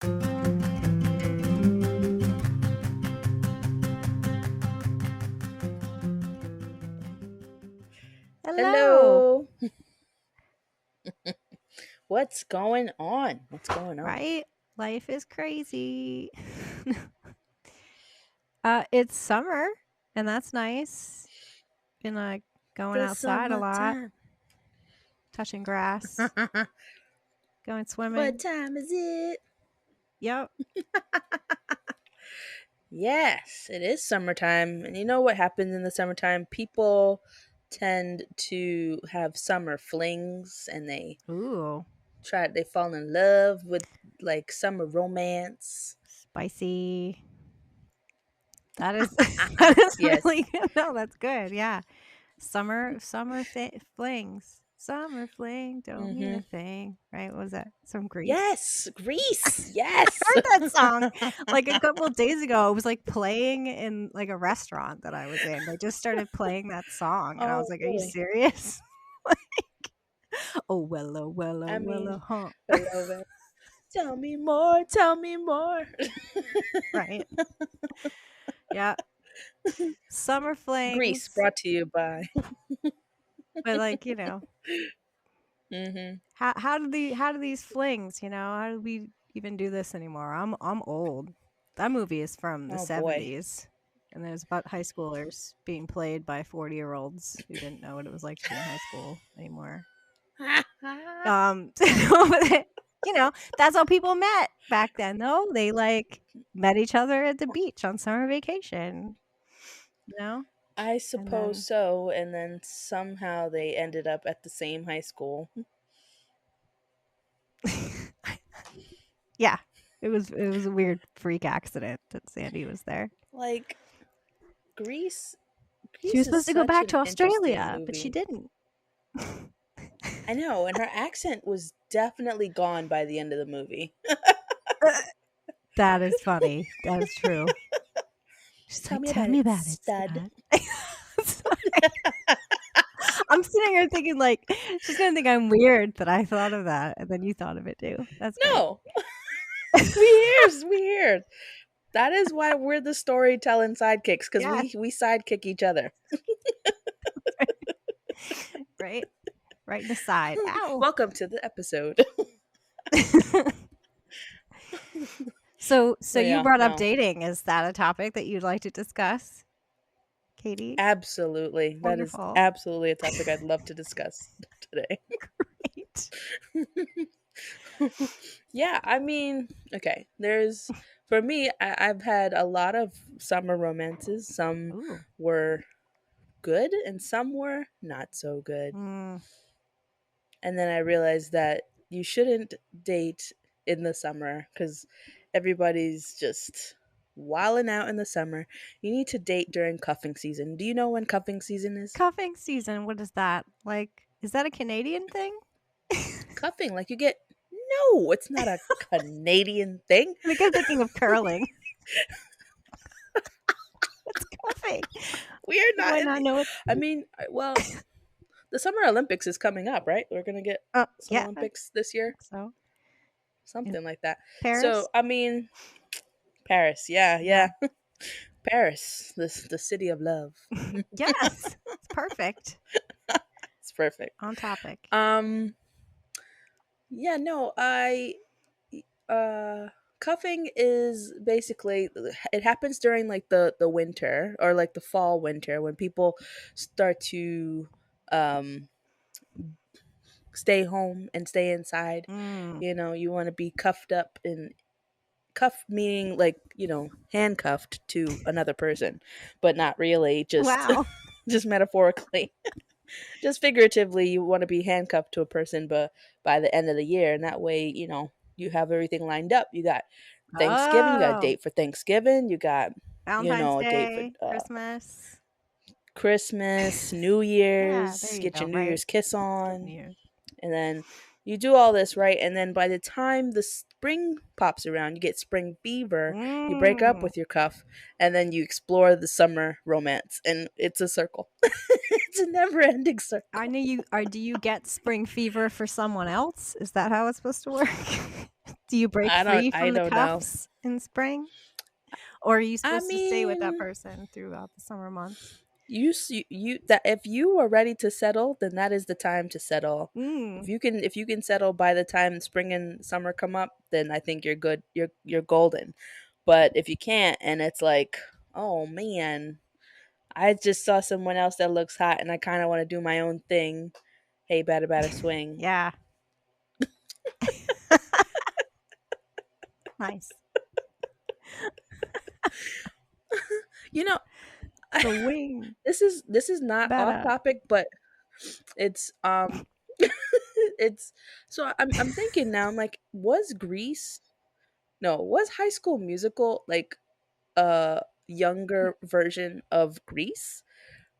Hello. Hello. What's going on? What's going on? Right? Life is crazy. It's summer, and that's nice. Been like going The outside a lot, summertime. touching grass, going What swimming. time is it? Yep. Yes, it is summertime. And you know what happens in the summertime? People tend to have summer flings and Ooh, they fall in love with like summer romance. spicy. That is that is Yes. really good. No, that's good. Yeah. Summer flings. Summer fling don't mean a Mhm. thing, right? What was that? Some Grease. Yes, Grease. Yes. Heard that song like a couple of days ago. It was like playing in like a restaurant that I was in. They just started playing that song, and I was Oh, like, "Are you really? serious?" Like, oh well, oh well, oh I well, mean, huh? I love it. Tell me more, tell me more. Right? Yeah, summer Grease flings, brought to you by. but like you know, Hmm. how do these flings? How do we even do this anymore? I'm old. That movie is from the Oh boy. '70s, and there's about high schoolers being played by 40-year-olds who didn't know what it was like to be in high school anymore. So, that's how people met back then, though. They like met each other at the beach on summer vacation, you know? I And suppose then so, and then somehow they ended up at the same high school. yeah, it was a weird freak accident that Sandy was there. Like Grease She was Grease is supposed to go such back an to interesting Australia, but she movie. didn't. I know, and her accent was definitely gone by the end of the movie. That is funny. That is true. She's Tell like, me "Tell about me it, about it, stud. stud." I'm sitting here thinking, like, she's gonna think I'm weird that I thought of that, and then you thought of it too. That's great. No, we hear. That is why we're the storytelling sidekicks, because Yeah, we sidekick each other. right? Right in the side. Ow. Welcome to the episode. So But you yeah, brought up no. dating. Is that a topic that you'd like to discuss, Katie? Absolutely. That is Wonderful. absolutely a topic I'd love to discuss today. Great. Yeah, I mean, okay. For me, I've had a lot of summer romances. Some Ooh. were good and some were not so good. Mm. And then I realized that you shouldn't date in the summer because everybody's just wilding out in the summer. You need to date during cuffing season. Do you know when cuffing season is? Cuffing season. What is that? Like, is that a Canadian thing? Cuffing, like you get. No, it's not a Canadian thing. I think I'm thinking of curling. What's cuffing? We are Do not I in not the. know it? I mean, well, the Summer Olympics is coming up, right? We're gonna get some Yeah, I Olympics this year, think so. In something like that. So, Paris? I mean, Paris, yeah, Yeah. yeah, Paris, the city of love. Yes. It's perfect. It's perfect. On topic. Um, yeah, no, uh cuffing is basically it happens during like the winter or like the fall winter when people start to um stay home and stay inside. Mm. You know, you want to be cuffed up and cuffed meaning like, handcuffed to another person, but not really, just Wow. just metaphorically. Just figuratively, you want to be handcuffed to a person, but by the end of the year, and that way, you have everything lined up. You got Thanksgiving, you got a Oh, date for Thanksgiving, you got, Valentine's a date for Day, Christmas. Christmas, New Yeah, there Year's, you get go, your New right? Year's kiss Skip New on, Year's. and then you do all this, right? And then by the time the spring pops around, you get spring fever, you break up Mm. with your cuff, and then you explore the summer romance, and it's a circle. It's a never ending I circle. know you are. Do you get spring fever for someone else? Is that how it's supposed to work? Do you break free I from the don't know. cuffs in spring? Or are you I supposed to stay with that mean, person throughout the summer months? you that if you are ready to settle, then that is the time to settle. Mm, If you can settle by the time spring and summer come up, then I think you're good. You're golden. But if you can't, and it's like, oh man, I just saw someone else that looks hot, and I kind of want to do my own thing. Hey, bada bada swing. yeah. Nice. You know, Swing this is not off better. topic, but it's it's so I'm thinking now. I'm like, was Grease? No, was High School Musical like a younger version of Grease?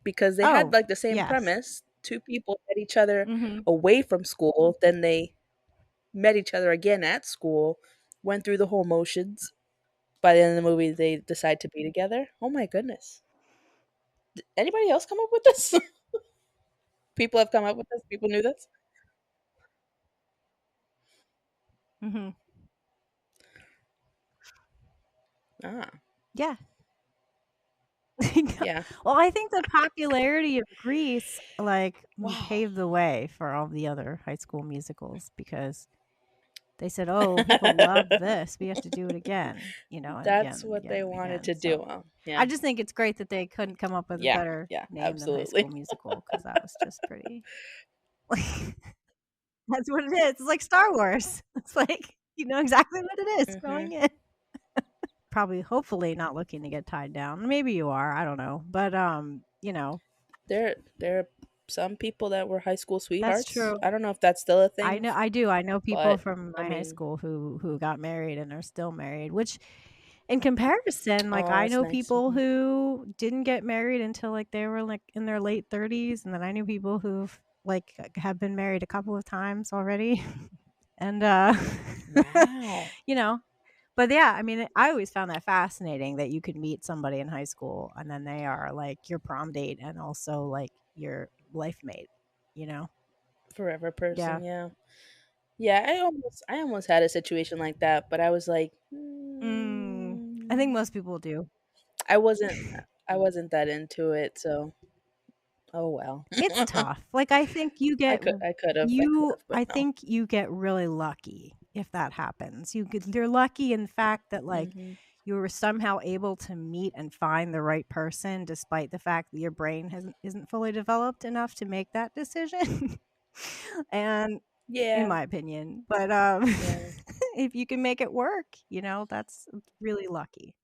Because they had Oh, like the same yes. premise. Two people met each other Mhm. away from school, then they met each other again at school, went through the whole motions. By the end of the movie, they decide to be together. Oh my goodness! Anybody else come up with this? People have come up with this. People knew this. Mhm. Ah, Yeah. yeah. Well, I think the popularity of Grease, like, Wow. paved the way for all the other High School Musicals because they said, "Oh, people love this. We have to do it again," and again That's and what again they and wanted again. to do. So, Yeah. I just think it's great that they couldn't come up with a Yeah. better Yeah. name than High Absolutely. School Musical because that was just pretty that's what it is. It's like Star Wars. It's like, you know exactly what it is hmm going in. Probably, hopefully not looking to get tied down. Maybe you are, I don't know. But, there are some people that were high school that's sweethearts. true. I don't know if that's still a I thing, know I do. I know people but from I my high mean, school who got married and are still married, which in comparison, like, oh, I that's know nice. people who didn't get married until, like, they were, like, in their late 30s, and then I knew people who've, like, have been married a couple of times already. And, Wow. you know, but yeah, I mean, I always found that fascinating that you could meet somebody in high school and then they are, like, your prom date and also, like, your life mate, you know? Forever Yeah. person. Yeah. Yeah. I almost had a situation like that, but I was like, I think most people do. I wasn't. I wasn't that into it. So, oh well. It's tough. Like, I think you get I could have, but I no. think you get really lucky if that happens. You're lucky in the fact that, like, hmm you were somehow able to meet and find the right person despite the fact that your brain isn't fully developed enough to make that decision. And in Yeah. my opinion, but, Yeah. if you can make it work, that's really lucky.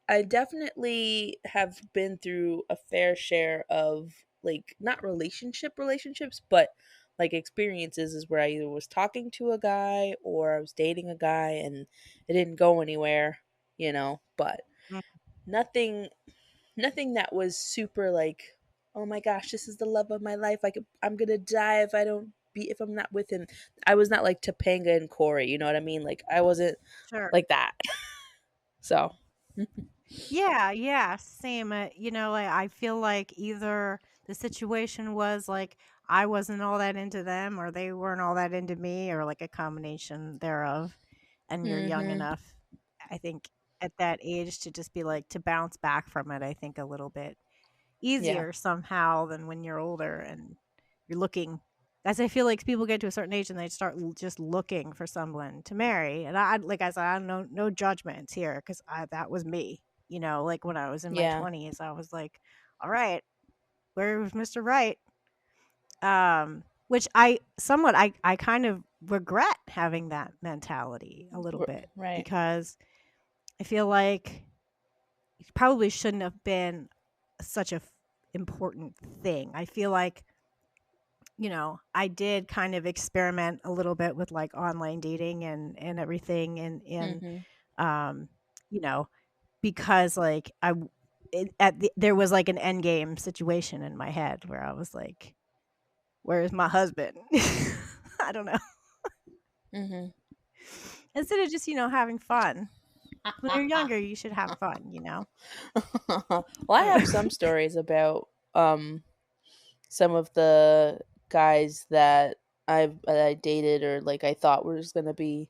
I definitely have been through a fair share of like not relationships, but like experiences is where I either was talking to a guy or I was dating a guy and it didn't go anywhere, but Mm, nothing nothing that was super like, oh my gosh, this is the love of my life. I'm gonna die if I'm not with him. I was not like Topanga and Corey, you know what I mean? Like I wasn't sure. like that. So Yeah, yeah, same. I feel like either the situation was like I wasn't all that into them, or they weren't all that into me, or like a combination thereof. And you're young hmm enough, I think, at that age to just be like to bounce back from it. I think a little bit yeah. easier somehow than when you're older and you're looking. As I feel like people get to a certain age and they start just looking for someone to marry. And like I said, I don't know, no judgments here because that was me. Like when I was in my Yeah. 20s, I was like, all right, where's Mr. Right? Which I kind of regret having that mentality a little bit Right. because I feel like it probably shouldn't have been such a important thing. I feel like, I did kind of experiment a little bit with like online dating and everything and Mhm. um you know because like there was like an end game situation in my head where I was like, where's my husband? I don't know. Mhm. Instead of just, having fun. When you're younger, you should have fun. Well, I have some stories about some of the guys that I dated or like I thought was gonna be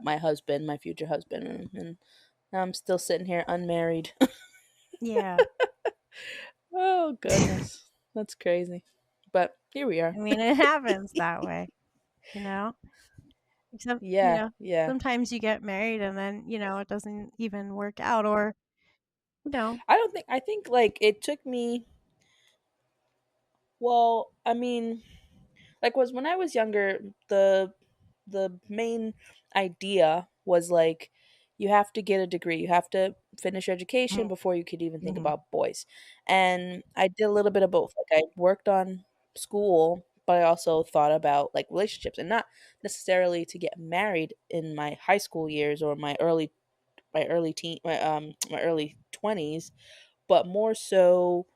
my husband, my future husband, and now I'm still sitting here unmarried. Yeah. Oh goodness, that's crazy. But here we I are. mean, it happens that way, you know? Except, Yeah, yeah. sometimes you get married and then, it doesn't even work out or, you know I don't think I think like it took me. Well, I mean, like was when I was younger, the main idea was like you have to get a degree, you have to finish education Mm, before you could even think mhm, about boys. And I did a little bit of both. Like I worked on school, but I also thought about like relationships and not necessarily to get married in my high school years or my early 20s, but more so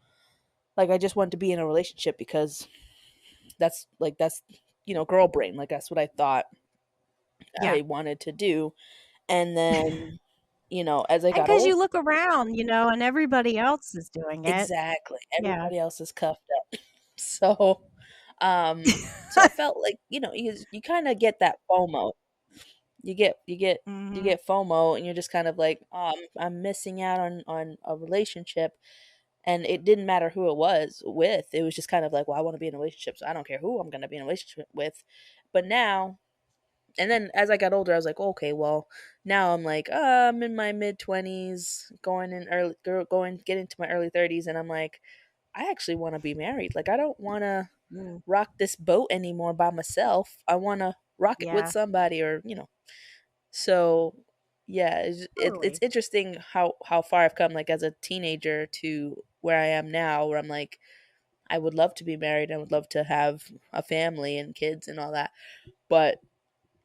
like I just wanted to be in a relationship because that's girl brain, like that's what I thought yeah. I wanted to do. And then, as I And got because you old, look around, and everybody else is doing it. exactly, Yeah. everybody else is cuffed up. So, so I felt like, you kind of get that FOMO. You Mhm. get FOMO, and you're just kind of like, oh, I'm missing out on a relationship. And it didn't matter who it was with. It was just kind of like, well, I want to be in a relationship, so I don't care who I'm going to be in a relationship with. But now, and then as I got older, I was like, okay, well, now I'm like, I'm in my mid 20s, going get into my early 30s, and I'm like, I actually want to be married. Like, I don't want to Mm, rock this boat anymore by myself. I want to rock it with yeah, somebody, or So, yeah, it's totally. interesting how far I've come, like as a teenager to where I am now, where I'm like, I would love to be married. I would love to have a family and kids and all that, but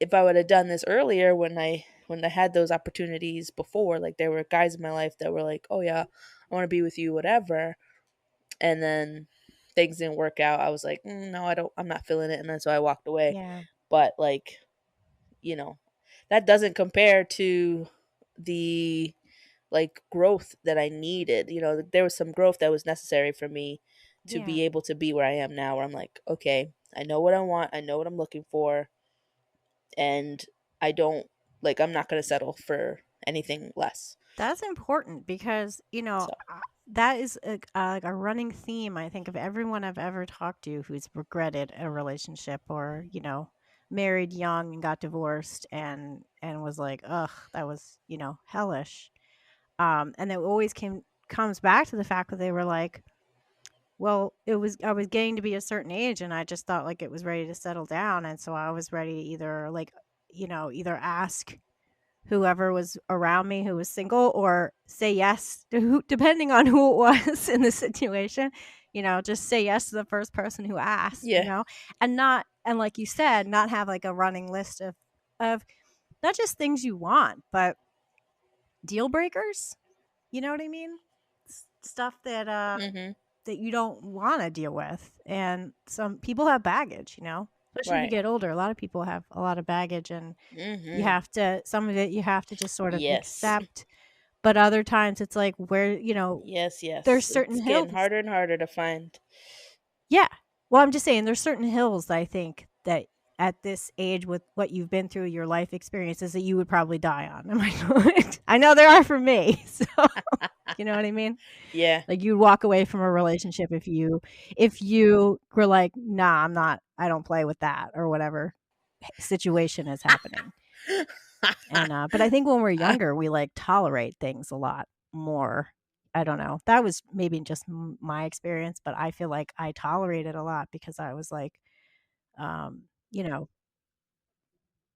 if I would have done this earlier when I had those opportunities before, like there were guys in my life that were like, "Oh yeah, I want to be with you, whatever," and then things didn't work out. I was like, "No, I don't. I'm not feeling it," and then so I walked away. Yeah. But like, you know, that doesn't compare to the like growth that I needed. There was some growth that was necessary for me to Yeah. be able to be where I am now, where I'm like, okay, I know what I want, I know what I'm looking for, and I don't I'm not going to settle for anything less. That's important because, So, that is like a running theme, I think, of everyone I've ever talked to who's regretted a relationship or, married young and got divorced and was like, ugh, that was, hellish. And it always comes back to the fact that they were like, well, I was getting to be a certain age and I just thought like it was ready to settle down. And so I was ready to either either ask whoever was around me who was single or say yes to who depending on who it was in the situation, just say yes to the first person who asked, yeah. and not and like you said, not have like a running list of not just things you want, but deal breakers. You know what I mean? Stuff Mhm. that you don't want to deal with. And some people have baggage, especially when you Right. get older. A lot of people have a lot of baggage and Mhm. some of it you have to just sort of Yes. accept. But other times it's like where, Yes, there's yes. certain It's getting hills. harder and harder to find. Yeah. Well, I'm just saying there's certain hills I think that at this age with what you've been through, your life experiences that you would probably die on. Am I correct? I know there are for me. So, you know what I mean? Yeah. Like you'd walk away from a relationship if you were like, "Nah, I don't play with that," or whatever situation is happening. And but I think when we're younger, we like tolerate things a lot more. I don't know. That was maybe just my experience, but I feel like I tolerated a lot because I was like, um, you know,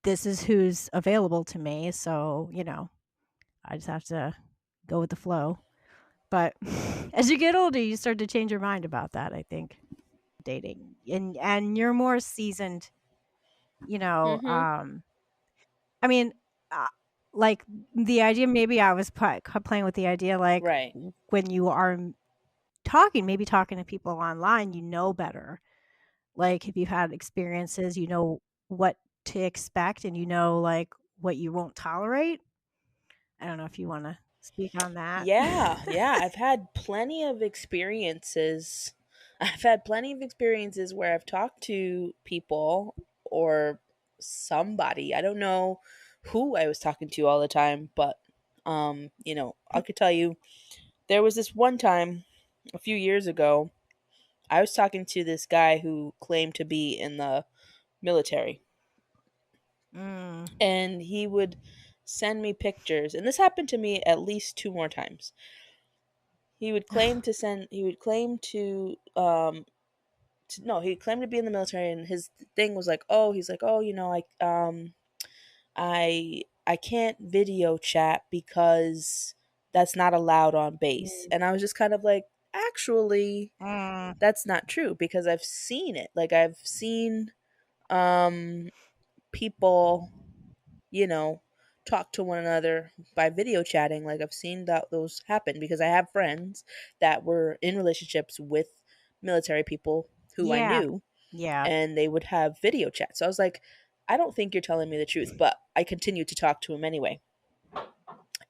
this is who's available to me, so, I just have to go with the flow. But as you get older, you start to change your mind about that, I think. Dating and you're more seasoned, you know Mhm. um I mean, uh, like the idea, maybe I was playing with the idea like Right. when you are maybe talking to people online, better, like if you've had experiences, what to expect, and like what you won't tolerate. I don't know if you want to speak on that. Yeah, yeah, I've had plenty of experiences. I've had plenty of experiences where I've talked to people or somebody, I don't know who I was talking to all the time, but I could tell you there was this one time a few years ago. I was talking to this guy who claimed to be in the military, Mm. and he would send me pictures, and this happened to me at least two more times. He would claim no, he claimed to be in the military, and his thing was like, oh, he's like, oh, I can't video chat because that's not allowed on base. And I was just kind of like, actually, Mm. that's not true because I've seen it. Like I've seen um people, you know, talk to one another by video chatting. Like I've seen that those happen because I have friends that were in relationships with military people who I Yeah. knew, Yeah. and they would have video chat. So I was like, I don't think you're telling me the truth, but I continued to talk to him anyway.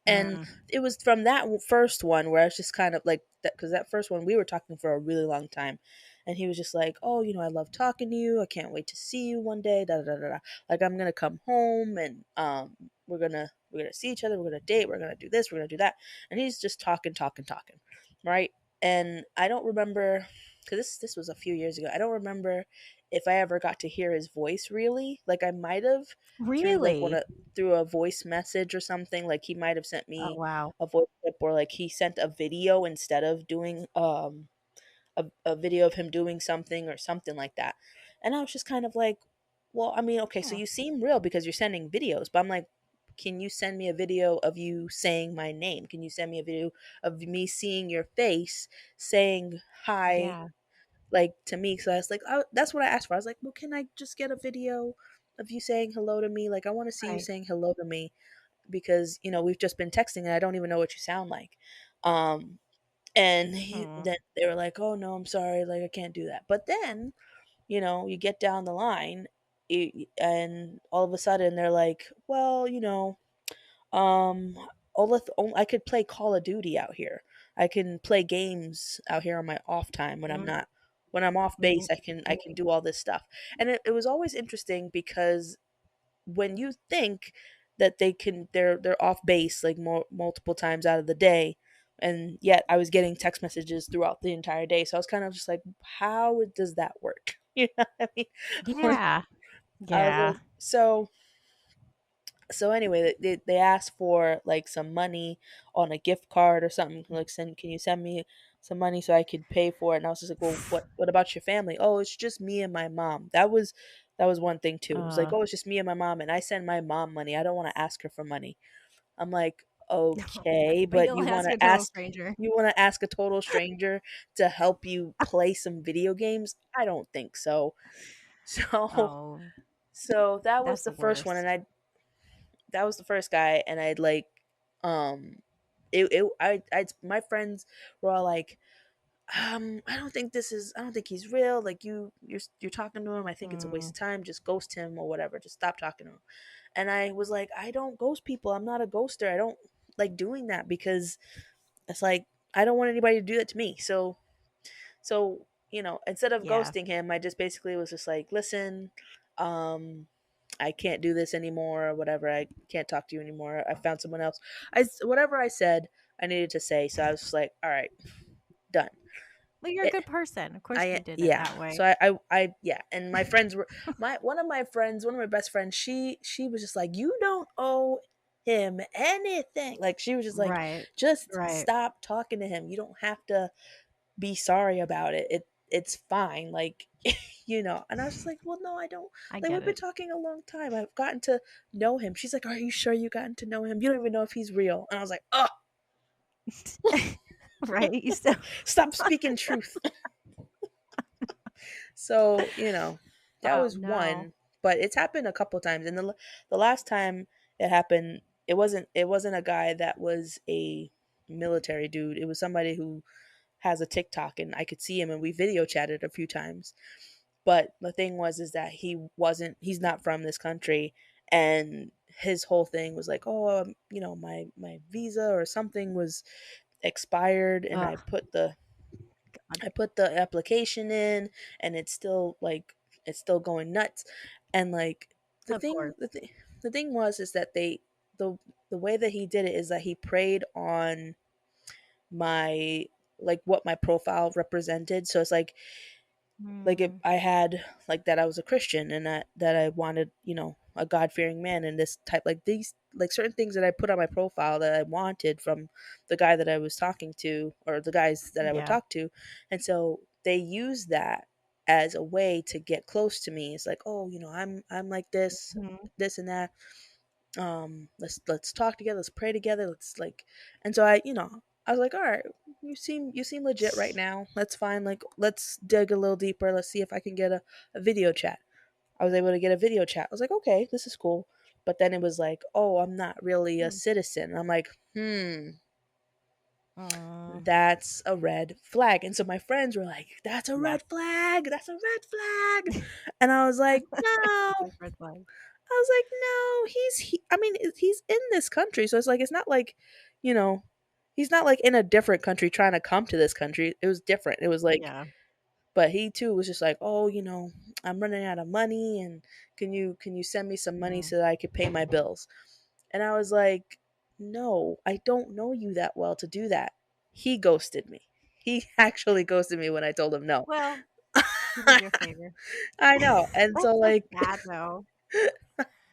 And Mm. it was from that first one where I was just kind of like that, because that first one we were talking for a really long time, and he was just like, oh, I love talking to you, I can't wait to see you one day, da da da da, like I'm gonna come home, and we're gonna see each other, we're gonna date, we're gonna do this, we're gonna do that. And he's just talking, right? And I don't remember, because this was a few years ago, I don't remember if I ever got to hear his voice really. Like I might have through like one Really? of through a voice message or something. Like he might have sent Oh, me wow. a voice clip, or like he sent a video instead of doing a video of him doing something or something like that. And I was just kind of like, well, I mean, okay, so Hmm. you seem real because you're sending videos, but I'm like, can you send me a video of you saying my name? Can you send me a video of me seeing your face saying hi, Yeah. like to me? So I was like, oh, that's what I asked for. I was like, well, can I just get a video of you saying hello to me? Like, I want to see you Right. saying hello to me because we've just been texting and I don't even know what you sound like. Um, and Mm. then they were like, "Oh no, I'm sorry, like I can't do that." But then you get down the line, and all of a sudden they're like, "Well, um, I could play Call of Duty out here. I can play games out here on my off time when I'm Mm. not." When I'm off base, Mm. I can do all this stuff, and it was always interesting because when you think that they're off base like multiple times out of the day, and yet I was getting text messages throughout the entire day, so I was kind of just like, how does that work? You know what I mean? Like, Yeah. I was Yeah. like, so anyway, they asked for like some money on a gift card or something, like, can you send me some money so I could pay for it? And I was just like, well, what about your family? Oh, it's just me and my mom. That was one thing too. It was like, Uh, oh, it's just me and my mom, and I send my mom money. I don't want to ask her for money. I'm like, okay, but but you'll ask a total stranger. you want to ask a total stranger to help you play some video games? I don't think so. So Oh, so that was that's the the first one, and worst. I that was the first guy, and I'd like I my friends were all like, I don't think he's real, like you're talking to him, I think it's a waste Mm. of time, just ghost him or whatever, just stop talking to him. And I was like, I don't ghost people, I'm not a ghoster, I don't like doing that because it's like I don't want anybody to do that to me. So instead of Yeah. ghosting him, I just basically was just like, listen, um I can't do this anymore or whatever, I can't talk to you anymore, I found someone else. Whatever I said I needed to say, so I was just like, all right, done. Well, you're a It, good person. Of course I you did it Yeah. that way. So yeah, and my friends were one of my friends, one of my best friends. She was just like, you don't owe him anything. Like she was just like, Right. just Right. stop talking to him. You don't have to be sorry about it. It's fine. Like And I was just like, well, no, I don't. I Like get we've been it. talking a long time. I've gotten to know him. She's like, are you sure you gotten to know him? You don't even know if he's real. And I was like, oh, Right. You still stop speaking truth. So, that Oh, was no. one, but it's happened a couple times. And the last time it happened, it wasn't a guy that was a military dude. It was somebody who has a TikTok, and I could see him, and we video chatted a few times. But the thing was is that he's not from this country, and his whole thing was like, "Oh, my visa or something was expired, and Oh, God. I put the application in, and it's still going nuts." And like the Of thing course. the thing the thing was is that the the way that he did it is that he preyed on my, like, what my profile represented. So it's like if Mm, I had like that I was a Christian, and that I wanted, a God fearing man, and this type, like these, like certain things that I put on my profile that I wanted from the guy that I was talking to, or the guys that I would yeah. talk to. And so they use that as a way to get close to me. It's like, oh, I'm like this, Mhm. this and that. Let's talk together, let's pray together, let's like. And so I was like, all right, you seem legit right now, that's fine, like let's dig a little deeper, let's see if I can get a video chat. I was able to get a video chat. I was like, okay, this is cool. But then it was like, oh, I'm not really a Mm. citizen. I'm like, Mm, that's a red flag. And so my friends were like, that's a yes. red flag, that's a red flag. And I was like, no. Big red flag. I was like, no, I mean, he's in this country. So it's like, it's not like, you know, he's not like in a different country trying to come to this country. It was different. It was like, Yeah. but he too was just like, oh, I'm running out of money, and can you send me some money Mm. so that I could pay my bills? And I was like, no, I don't know you that well to do that. He ghosted me. He actually ghosted me when I told him no. Well, he did you a favor. I know. And so That's so like sad, though,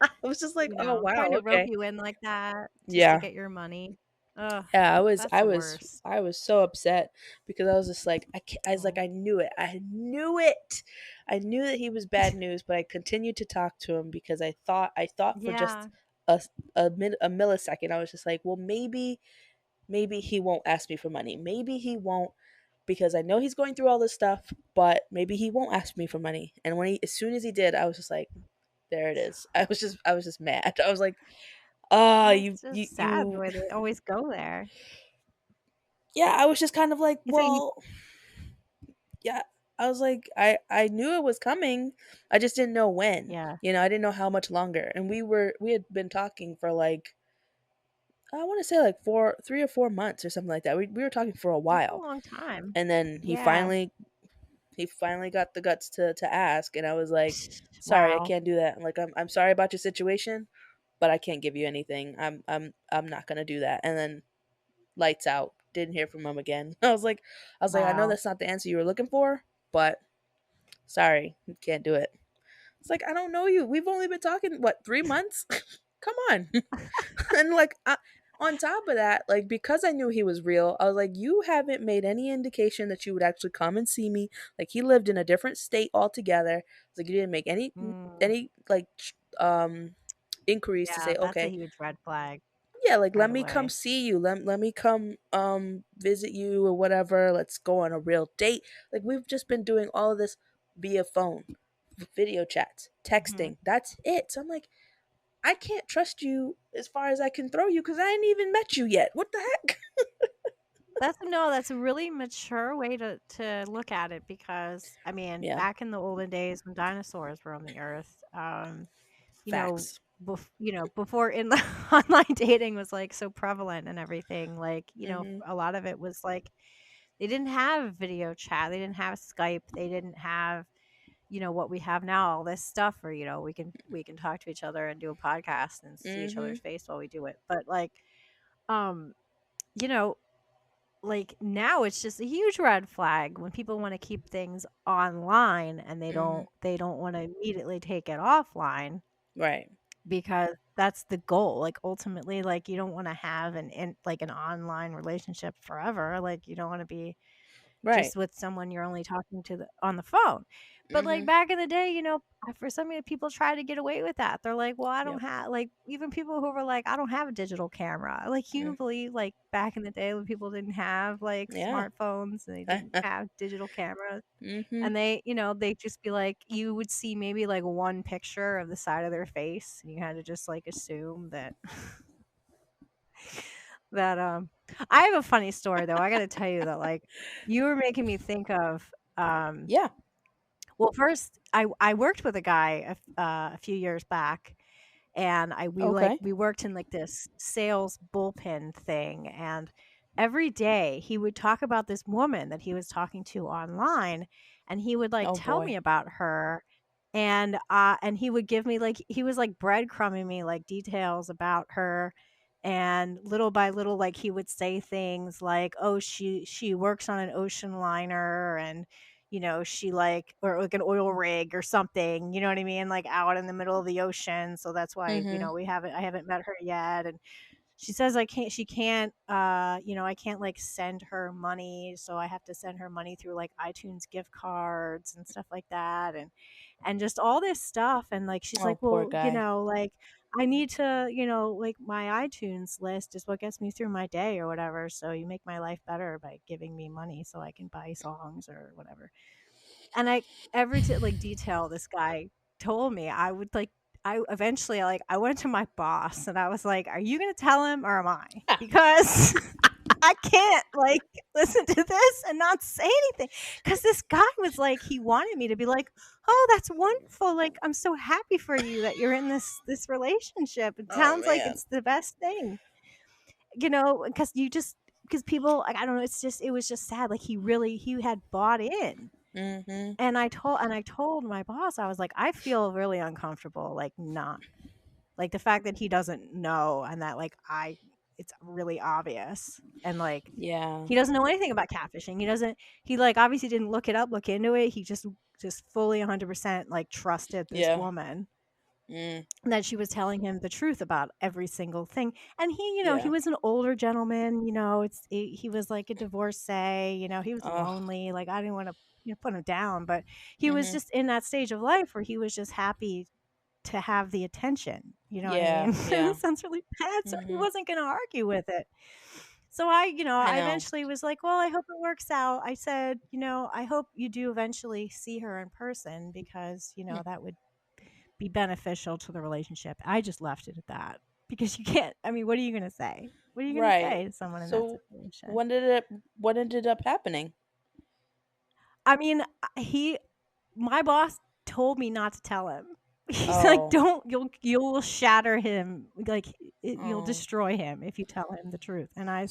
I was just like, oh trying wow, to rope okay. you in like that just to Yeah. get your money. Ugh, Yeah, I was that's I the was worst. I was so upset because I was just like I was like, Mm. I knew it. I knew it. I knew that he was bad news, but I continued to talk to him because I thought for just Yeah. a a millisecond. I was just like, well, maybe he won't ask me for money. Maybe he won't, because I know he's going through all this stuff, but maybe he won't ask me for money. And as soon as he did, I was just like, there it is. I was just mad. I was like, ah, Well, you it's you just sad the you way they always go there. yeah, I was just kind of like, It's like well, yeah. I was like, I knew it was coming. I just didn't know when. yeah, I didn't know how much longer. And we had been talking for like, I want to say like 3 or 4 months or something like that. We were talking for a that's a while. long time. And then Yeah. he finally got the guts to ask, and I was like, sorry, I Wow. can't do that. I'm sorry about your situation, but I can't give you anything. I'm not going to do that. And then lights out. Didn't hear from him again. I know Wow. that's not the answer you were looking for, but sorry, can't do it. It's like, I don't know you. We've only been talking what, 3 months? Come on. And like, on top of that, like, because I knew he was real, I was like, you haven't made any indication that you would actually come and see me. Like, he lived in a different state altogether. It's like, you didn't make Mm, any like inquiries to yeah, say, that's a okay, huge red flag yeah, like, let right me come away. see you. Let me come visit you or whatever. Let's go on a real date. Like, we've just been doing all of this via phone, video chats, Mhm. texting. That's it. So I'm like, I can't trust you as far as I can throw you because I ain't even met you yet. What the heck? That's a really mature way to look at it because, I mean, Yeah, back in the olden days when dinosaurs roamed the earth, facts. before in online dating was, like, so prevalent and everything, like, Mhm. a lot of it was, like, they didn't have video chat, they didn't have Skype, they didn't have, what we have now, all this stuff where, we can talk to each other and do a podcast and see each Mhm. other's face while we do it, but, like, um, you know like, now it's just a huge red flag when people wanna keep things online and Mhm. they don't wanna immediately take it offline Right. because that's the goal, like, ultimately, like, you don't wanna have an online relationship forever, like, you don't wanna be Right. just with someone you're only talking to on the phone. But, like, Mhm. back in the day, for some of the people try to get away with that. They're like, "Well, I don't Yep. have," like, even people who were like, "I don't have a digital camera." Like, can Mm. you believe, like, back in the day when people didn't have, like, Yeah. smartphones and they didn't have digital cameras, Mhm. and they'd just be like you would see maybe, like, one picture of the side of their face, and you had to just, like, assume that that, I have a funny story, though. I gotta tell you that, like, you were making me think of, Yeah. well, first, I worked with a guy a few years back, and Okay. we worked in, like, this sales bullpen thing, and every day he would talk about this woman that he was talking to online, and he would, like, Oh tell me boy. about her, and he would give me, like, he was like breadcrumbing me like details about her, and little by little, like, he would say things like, oh, she works on an ocean liner, and she, like, or like an oil rig or something, you know what I mean, like out in the middle of the ocean, so that's why, Mhm. I haven't met her yet. And she says she can't, I can't, like, send her money, so I have to send her money through, like, iTunes gift cards and stuff like that, and just all this stuff. And, like, she's Oh, like, poor well, guy. like, I need to, like, my iTunes list is what gets me through my day or whatever, so you make my life better by giving me money so I can buy songs or whatever. And like, detail this guy told me, I would, like, I eventually, like, I went to my boss and I was like, "Are you gonna tell him or am I? Ah, Because I can't, like, listen to this and not say anything." Because this guy was like, he wanted me to be like, "Oh, that's wonderful, like, I'm so happy for you that you're in this relationship. It oh sounds like man. it's the best thing." Because people, like, I don't know, it was just sad, like, he had bought in. Mhm. And I told my boss, I was like, "I feel really uncomfortable, like, not like, the fact that he doesn't know, and that, like, I it's really obvious, and, like, Yeah. he doesn't know anything about catfishing. He, like, obviously didn't look into it. He just fully 100%, like, trusted this Yeah. woman, Mm. that she was telling him the truth about every single thing. And he Yeah. was an older gentleman, he was like a divorcee, he was Oh. lonely. Like, I didn't want to, put him down, but he was Mhm. just in that stage of life where he was just happy to have the attention. You know what I mean? Yeah. It Yeah. sounds really bad, so he Mhm. wasn't going to argue with it. So I I know. eventually was like, well, I hope it works out. I said, I hope you do eventually see her in person, because, Mm. that would be beneficial to the relationship. I just left it at that, because you can't, I mean, what are you gonna say? What are you gonna Right. say to someone in that So situation? when did it what ended up happening? I mean, he my boss told me not to tell him. He's like, Oh. "Don't, you'll shatter him, like, you'll Oh. destroy him if you tell him the truth." And I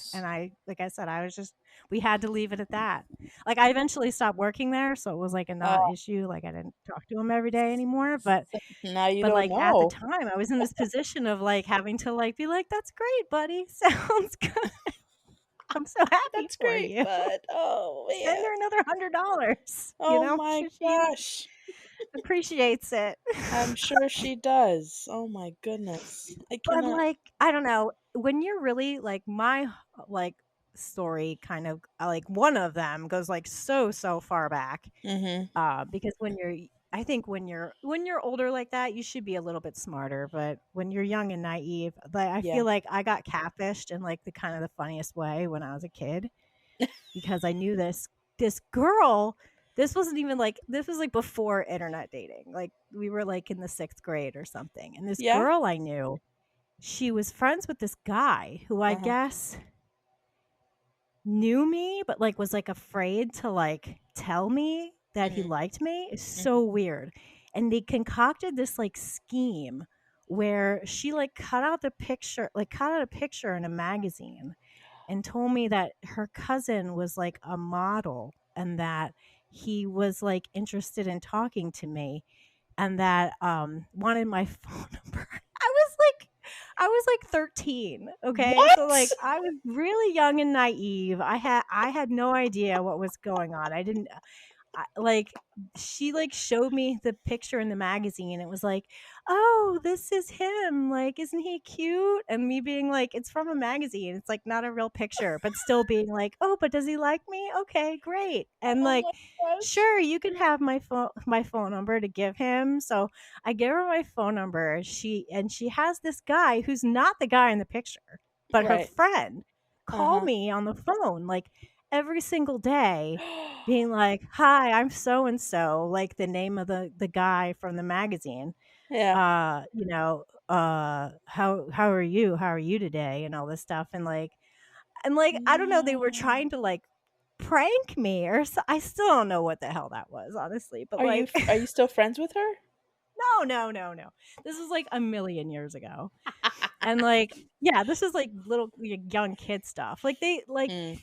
like I said, I was just we had to leave it at that. Like, I eventually stopped working there, so it was like a Oh. non-issue, like, I didn't talk to him every day anymore, but So now you But, don't like, at the know. time, I was in this position of, like, having to, like, be like, "That's great, buddy. Sounds good. I'm so happy That's for great, you. but oh Send man. her another $100." Oh my Sure she gosh. appreciates it. I'm sure she does. Oh my goodness. I But, cannot. like, I don't know, when you're really like, like, story kind of, like, one of them goes, like, so far back. Mhm. Because I think when you're older like that, you should be a little bit smarter, but when you're young and naive, like, I Yeah. feel like I got catfished in, like, the kind of the funniest way when I was a kid, because I knew this girl. This was, like, before internet dating. Like, we were, like, in the 6th grade or something, and this Yeah? girl I knew, she was friends with this guy who I Uh-huh. guess knew me, but, like, was, like, afraid to, like, tell me that he Mhm. liked me. It's Mhm. so weird. And they concocted this, like, scheme where she, like, cut out a picture in a magazine and told me that her cousin was, like, a model, and that he was, like, interested in talking to me, and that, wanted my phone number. I was like 13, okay? So, What? like, I was really young and naive. I had no idea what was going on. I didn't like, she, like, showed me the picture in the magazine. It was like, "Oh, this is him, like, isn't he cute?" And me being like, "It's from a magazine, it's, like, not a real picture," but still being like, "Oh, but does he like me? Okay, great." And, Oh like, my gosh. "Sure, you can have my phone number to give him." So, I give her my phone number. She has this guy who's not the guy in the picture, but her Right. friend, call Uh-huh. me on the phone, like, every single day, being like, "Hi, I'm so and so," like the name of the guy from the magazine. Yeah. How are you? How are you today? And all this stuff. And I don't know, they were No. trying to, like, prank me, I still don't know what the hell that was, honestly, but, like, Are you still friends with her? no, no, no, no. This was, like, a million years ago. And, like, yeah, this is, like, little, young kid stuff. Like, Mm.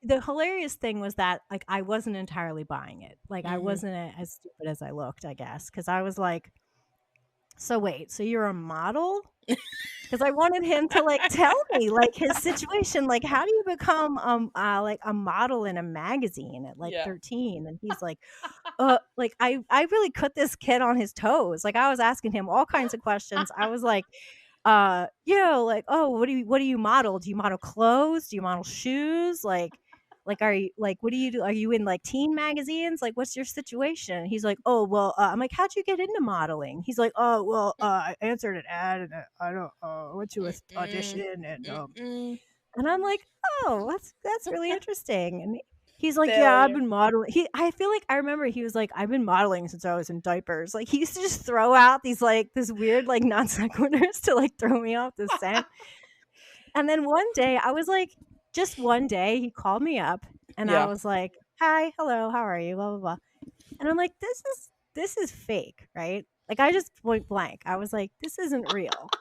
the hilarious thing was that, like, I wasn't entirely buying it. Like, I Mhm. wasn't as stupid as I looked, I guess, because I was like, "So wait, so you're a model?" Because I wanted him to, like, tell me, like, his situation, like, how do you become, like, a model in a magazine at, like, Yeah. 13? And he's like, like, I really put this kid on his toes, like, I was asking him all kinds of questions. I was like, like, "Oh, what do you model? Do you model clothes? Do you model shoes? Like, are you like, what do you do? Are you in, like, teen magazines? Like, what's your situation?" He's like, "Oh, well," I'm like, "How'd you get into modeling?" He's like, "Oh, well, I answered an ad and I don't went to a Mm-mm. audition Mm-mm. and I'm like, "Oh, that's really interesting." And he's like, "Yeah, I've Failure. been modeling." I feel like I remember he was like, "I've been modeling since I was in diapers." Like, he used to just throw out these, like, this weird, like, non sequiturs to, like, throw me off the scent. And then one day, I was like just one day, he called me up, and I Yeah. was like, "Hi, hello, how are you? Blah, blah, blah." And I'm like, "This is fake, right?" Like, I just point blank. I was like, "This isn't real."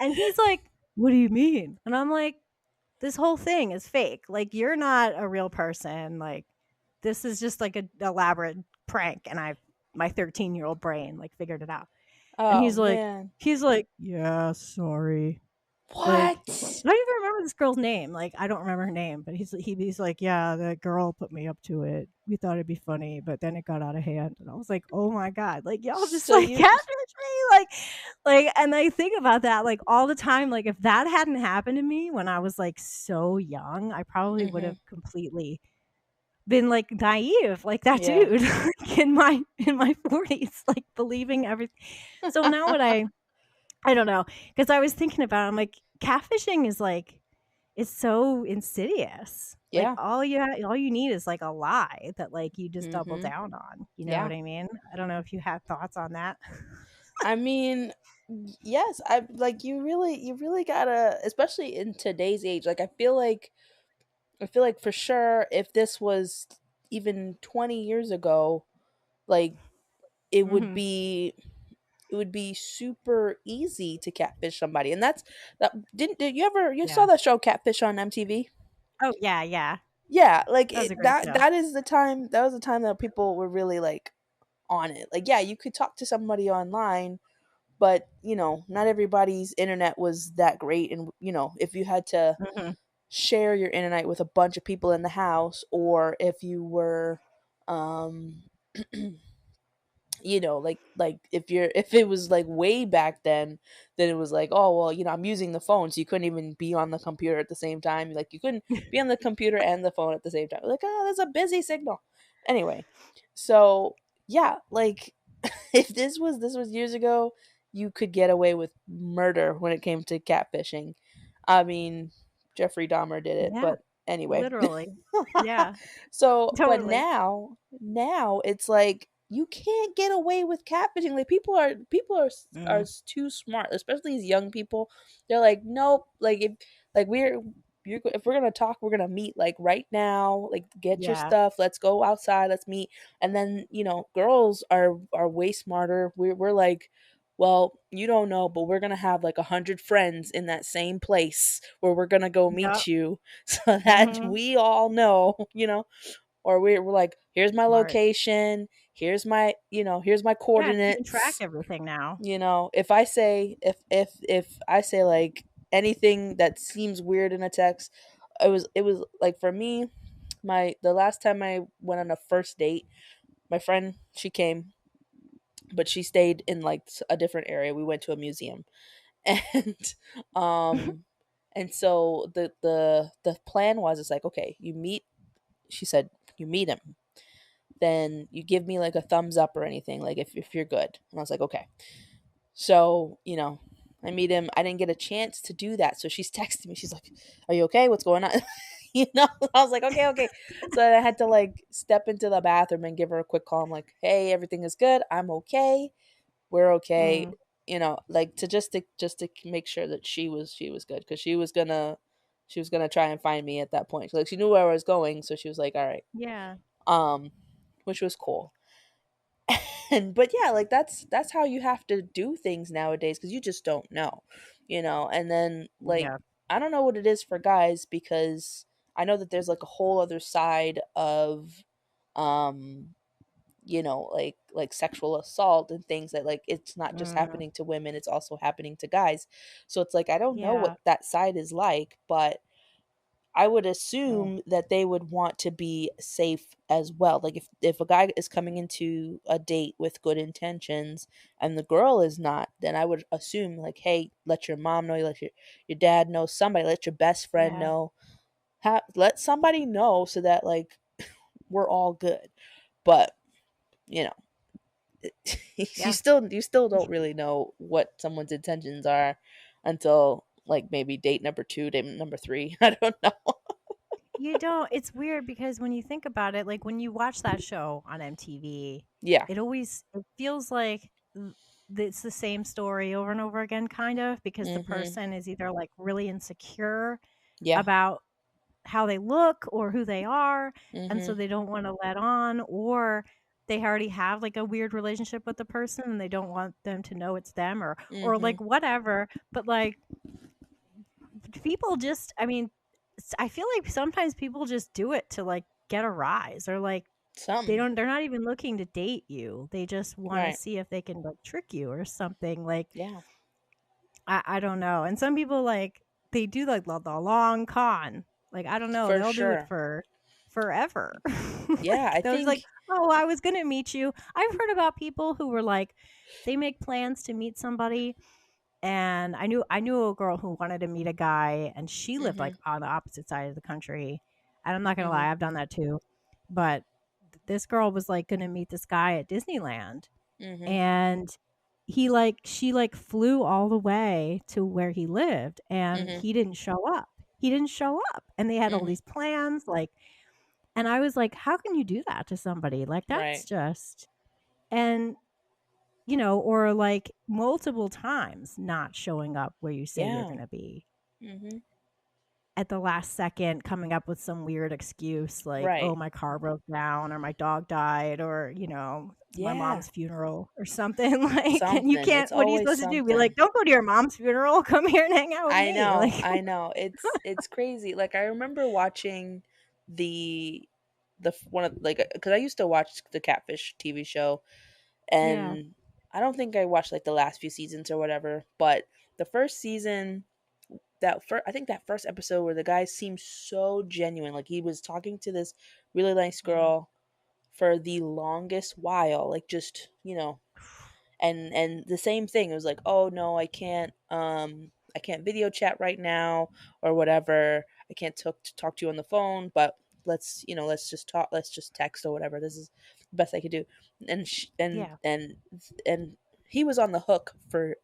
And he's like, "What do you mean?" And I'm like, "This whole thing is fake. Like, you're not a real person. Like, this is just like an elaborate prank." And my 13-year-old brain, like, figured it out. And Oh man. he's like, "Yeah, sorry." Like, What? I don't even remember this girl's name. Like, I don't remember her name, but he's like, "Yeah, that girl put me up to it. We thought it'd be funny, but then it got out of hand." And I was like, "Oh my god, like, y'all just, So like, you catfish me?" And I think about that, like, all the time. Like, if that hadn't happened to me when I was, like, so young, I probably would Mhm. have completely been, like, naive like that Yeah. dude, like, in my 40s, like, believing everything. So now what I don't know, because I was thinking about it, I'm like, catfishing is, like, it's so insidious. Like, Yeah. all you need is, like, a lie that, like, you just double Mhm. down on, you know Yeah. what I mean? I don't know if you had thoughts on that. I mean, yes, I like you really gotta, especially in today's age. Like I feel like for sure if this was even 20 years ago, like it would Mhm. be it would be super easy to catfish somebody. And that did you ever you saw Yeah. that show Catfish on MTV? Oh, yeah, yeah. Yeah, like That was a great that show. that is the time that was the time that people were really like on it. Like yeah, you could talk to somebody online, but not everybody's internet was that great, and if you had to Mhm. share your internet with a bunch of people in the house, or if you were um like if it was like way back then it was like, oh well, I'm using the phone, so you couldn't even be on the computer at the same time. Like you couldn't be on the computer and the phone at the same time. Like, oh, there's a busy signal. Anyway, so yeah, like if this was years ago, you could get away with murder when it came to catfishing. I mean, Jeffrey Dahmer did it, Yeah, but anyway. literally. Yeah, So, but totally. now it's like you can't get away with catfishing. Like people are Mm. too smart, especially these young people. They're like, nope. Like if we're gonna talk, we're gonna meet like right now. Like get your Yeah. stuff. Let's go outside. Let's meet. And then girls are way smarter. We're like, well, you don't know, but we're gonna have like 100 friends in that same place where we're gonna go Yep. meet you, so that Mhm. we all know, or we're like, here's my Smart. location, here's my Yeah, you can track coordinates. everything now. If I say if I say like anything that seems weird in a text, it was like for me, the last time I went on a first date, my friend, she came, but she stayed in like a different area. We went to a museum, and um and so the plan was, it's like, okay, you meet, she said, you meet him, then you give me like a thumbs up or anything, like if you're good. And I was like, okay. So I meet him. I didn't get a chance to do that, so she's texting me, she's like, are you okay, what's going on? I was like, okay, okay. So I had to like step into the bathroom and give her a quick call. I'm like, hey, everything is good, I'm okay, we're okay. Mm. Like to make sure that she was good, because she was gonna try and find me at that point. Like she knew where I was going, so she was like, all right. Yeah. um which was cool. And but yeah, like that's how you have to do things nowadays, because you just don't know. And then like Yeah. I don't know what it is for guys, because I know that there's like a whole other side of um like sexual assault and things that like it's not just Mm, happening to women, it's also happening to guys. So it's like I don't know yeah. what that side is like, but I would Oh, assume that they would want to be safe as well. Like if a guy is coming into a date with good intentions and the girl is not, then I would assume like, hey, let your mom know, let your dad know, somebody, let your best friend yeah. know. Let somebody know so that like we're all good. But, you know, Yeah. you still don't really know what someone's intentions are until like maybe date number 2, date number 3. I don't know. You don't it's weird because when you think about it, like, when you watch that show on MTV, Yeah. it feels like it's the same story over and over again, kind of, because the Mhm. person is either, like, really insecure Yeah. about how they look or who they are, and so Mhm. they don't wanna let on, or they already have, like, a weird relationship with the person and they don't want them to know it's them or, Mhm. like, whatever, but, like, people just I mean, I feel like sometimes people just do it to, like, get a rise or, like, Some. they're not even looking to date you. They just wanna Right. see if they can, like, trick you or something, like, Yeah. I don't know, and some people, like, they do, like, the long con. Like, I don't know, For they'll do it sure. for forever. Yeah, I Like, those like, think "Oh, I was gonna meet you." I've heard about people who were, like they make plans to meet somebody, and I knew a girl who wanted to meet a guy, and she lived, like, mhm. on the opposite side of the country, and I'm not gonna Mhm. lie, I've done that too, but this girl was, like, gonna meet this guy at Disneyland, Mhm. and she, like, flew all the way to where he lived, and Mhm. he didn't show up. He didn't show up, and they had all Mhm. these plans, like and I was like, "How can you do that to somebody?" Like, that's Right. just and, or, like, multiple times not showing up where you say you're Yeah. gonna be. Mhm. At the last second, coming up with some weird excuse like, "Oh, Right. my car broke down," or "My dog died," or, "My Yeah. mom's funeral," or something, like, and you Something. can't It's what are you always supposed to do? Be like, something. "Don't go to your mom's funeral, come here and hang out with I me," know. like I know. It's crazy. Like I remember watching the one of like cuz I used to watch the Catfish TV show, Yeah. and I don't think I watched like the last few seasons or whatever, but the first season, I think that first episode where the guy seemed so genuine, like he was talking to this really nice Mhm. girl for the longest while, like just and the same thing. It was like, oh no, I can't video chat right now or whatever. I can't talk to you on the phone, but let's just talk, let's just text or whatever. This is the best I could do. And Yeah. and he was on the hook for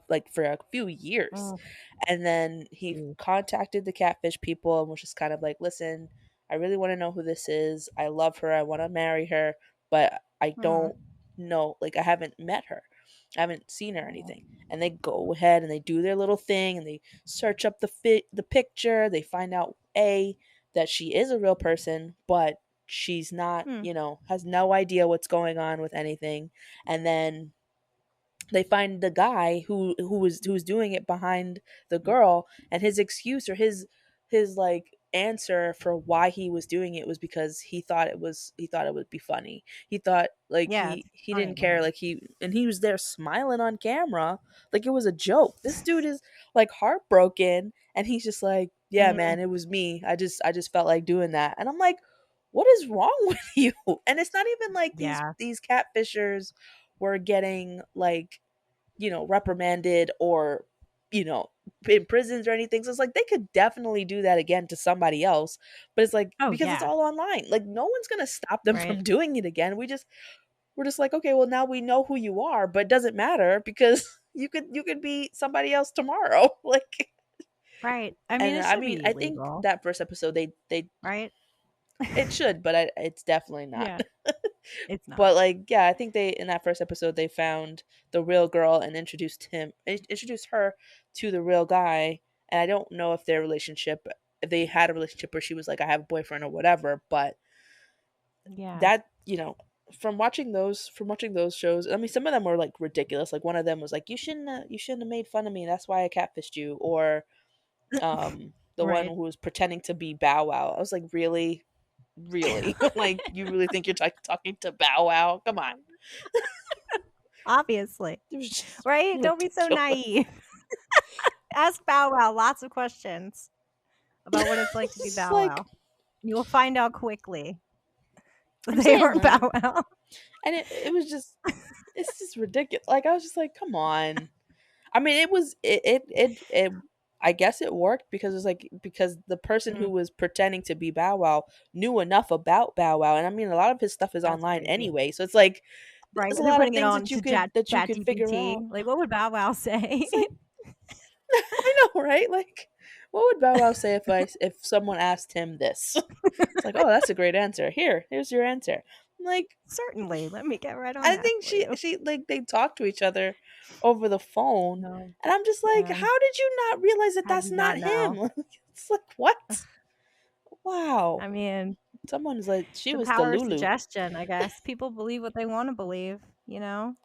like for a few years, Mm, and then he gee. contacted the Catfish people and was just kind of like, listen, I really want to know who this is. I love her, I want to marry her, but I Mm, don't know, like I haven't met her, I haven't seen her or mm, anything. And they go ahead and they do their little thing and they search up the picture. They find out that she is a real person, but she's not, mm, has no idea what's going on with anything. And then they find the guy who was doing it behind the girl, and his excuse or his like answer for why he was doing it was because he thought it would be funny. He thought like yeah, it's he funny didn't to care, him. like he was there smiling on camera like it was a joke. This dude is like heartbroken and he's just like, yeah Mm, man, it was me, I just felt like doing that. And I'm like, what is wrong with you? And it's not even like yeah. these catfishers were getting like, reprimanded or, you know, in prisons or anything. So it's like they could definitely do that again to somebody else. But it's like Oh, because it's yeah, all online, like no one's gonna stop them right, from doing it again. We're just like, okay, well now we know who you are, but it doesn't matter because you could be somebody else tomorrow. Like, right. I mean, and it I should mean, be I think illegal, that first episode they right? it should, but it's definitely not. Yeah, it's But not. like, yeah, I think they in that first episode they found the real girl and introduced her to the real guy. And I don't know if if they had a relationship where she was like, I have a boyfriend or whatever. But Yeah. that, from watching those shows, I mean, some of them were like ridiculous. Like one of them was like, you shouldn't have made fun of me. That's why I catfished you. Or the one Right. who was pretending to be Bow Wow. I was like, really, really, like you really think you're talking to Bow Wow? Come on, Obviously. it was just Right? Don't be so ridiculous. naive. Ask Bow Wow lots of questions about what it's like to be It's just Bow like Wow. You will find out quickly that I'm they saying, aren't right? Bow Wow. And it was just it's just ridiculous. Like I was just like, come on. I mean, it was it I guess it worked because it's like because the person who Mm, was pretending to be Bow Wow knew enough about Bow Wow, and I mean, a lot of his stuff is that's online crazy. anyway. So it's like Right, there's a they're lot of putting it things on to that you Chat could figure GPT. out. Like, what would Bow Wow say? It's like I know, right? Like, what would Bow Wow say if someone asked him this? It's like, oh, that's a great answer. Here's your answer. I'm like, Certainly. Let me get right on I that think for you. she like they talk to each other over the phone, No, and I'm just like, man. how did you not realize that How do that's you not not him? know? It's like what? Wow, I mean, someone is like she the was the power of Lulu. suggestion, I guess. People believe what they wanna believe, you know?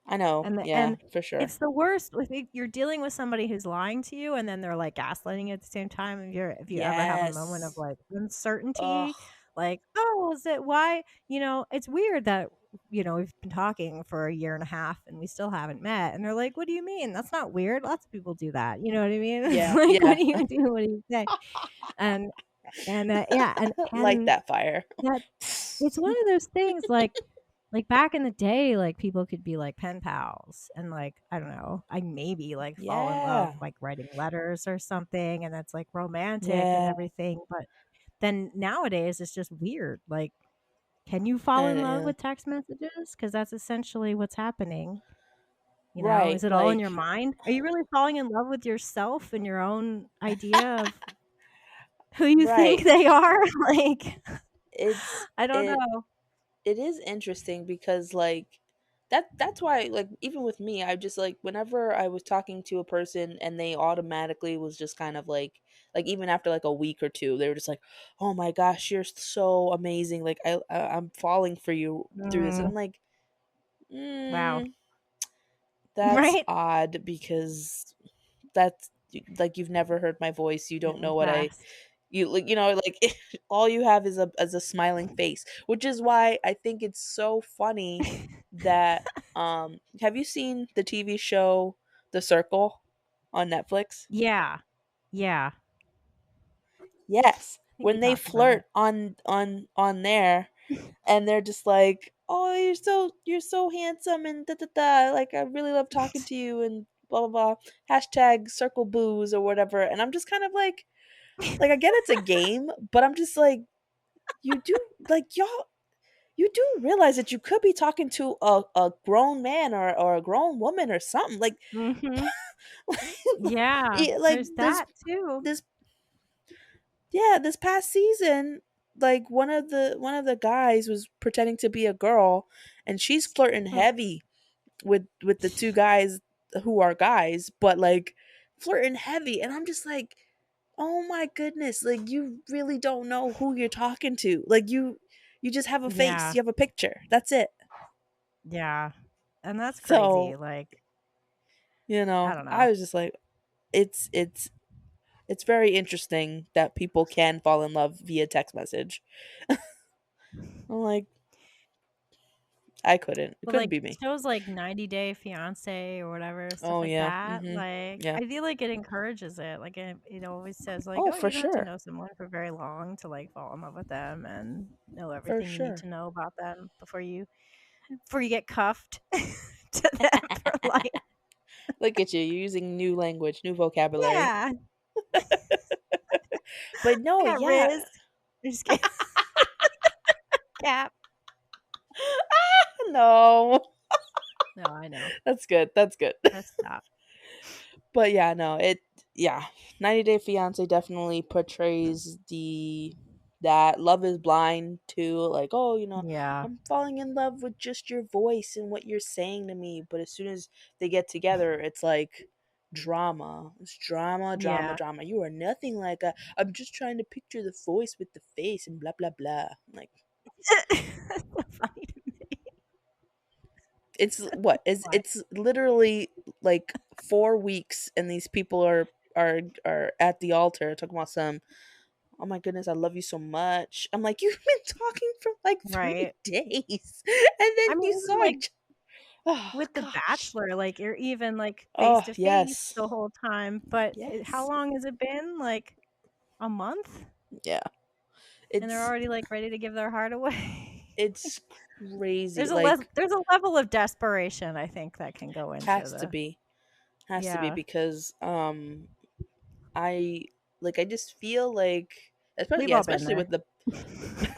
I know, yeah, And for sure. it's the worst if you're dealing with somebody who's lying to you and then they're, like, gaslighting you at the same time. If you ever have a moment of, Yes. like, uncertainty, Ugh. like, "Oh, is it why?" It's weird that, we've been talking for a year and a half and we still haven't met, and they're like, "What do you mean? That's not weird. Lots of people do that." You know what I mean? It's Yeah, like, "What yeah. do you do? What do you say?" And yeah, Light and that fire. that it's one of those things, like, back in the day, like, people could be, like, pen pals and, like, I don't know, I maybe, like, fall in love, Yeah, like, writing letters or something, and that's, like, romantic and yeah. everything, but then nowadays, it's just weird, like, can you fall in love Yeah. with text messages? Because that's essentially what's happening, you know? Right, Is it all in your like mind? Are you really falling in love with yourself and your own idea of who you think right. they are? Like, It's I don't it know. it is interesting because like that's why like even with me I just like whenever I was talking to a person and they automatically was just kind of like even after like a week or two they were just like, oh my gosh, you're so amazing, like I'm falling for you through this, and Mm, I'm like, wow. mm, that's Right? odd because that's like you've never heard my voice, you don't In the know what I past. you like, like all you have is a smiling face, which is why I think it's so funny that have you seen the TV show The Circle on Netflix? Yeah. Yeah. Yes, I think we when they talked about it. flirt on there and they're just like, "Oh, you're so handsome and da da da. Like I really love talking to you and blah blah blah. Hashtag circle booze or whatever." And I'm just kind of like I get it's a game, but I'm just like, you do like y'all you do realize that you could be talking to a grown man or a grown woman or something like Mhm. Yeah, like there's that too. this yeah, this past season, like one of the guys was pretending to be a girl and she's flirting Hmm. heavy with the two guys who are guys, but like flirting heavy, and I'm just like, "Oh my goodness, like you really don't know who you're talking to. Like you just have a face, Yeah. you have a picture. That's it." Yeah. And that's crazy, So, like, I don't I know. was just like, it's it's it's very interesting that people can fall in love via text message. I'm like, I couldn't. It But, couldn't like, be me. shows like 90 Day Fiancé or whatever, stuff Oh like yeah. that, Mhm. like, Yeah. I feel like it encourages it, like, it always says, like, Oh, "Oh, for you don't have to sure. know someone for very long to, like, fall in love with them and know For everything you need sure. to know about them before you get cuffed to them for life." Look at you, you're using new language, new vocabulary. Yeah. But I no, got yeah. Riz. I'm just kidding. Cap. No. No, I know. That's good. That's good. Let's stop. But yeah, no, yeah. 90 Day Fiance definitely portrays the that love is blind too. Like, oh, Yeah. I'm falling in love with just your voice and what you're saying to me. But as soon as they get together, it's like drama. It's drama, drama, Yeah. drama. You are nothing like a. I'm just trying to picture the voice with the face and blah blah blah. Like That's so funny to me. it's what is Why? it's literally like 4 weeks and these people are are at the altar talking about some, oh my goodness, I love you so much. I'm like, you've been talking for like three Right. days, and then I mean, you even, saw like, each. Oh with The gosh. Bachelor, like, you're even, like, face Oh to face yes, the whole time, but how yes, long has it been? Like, a month? yeah. And they're It's already, like, ready to give their heart away? it's crazy. Like There's a level of desperation, I think, that can go into has to the be, has to be yeah. because I I just feel like, especially We've yeah, all been especially there. with the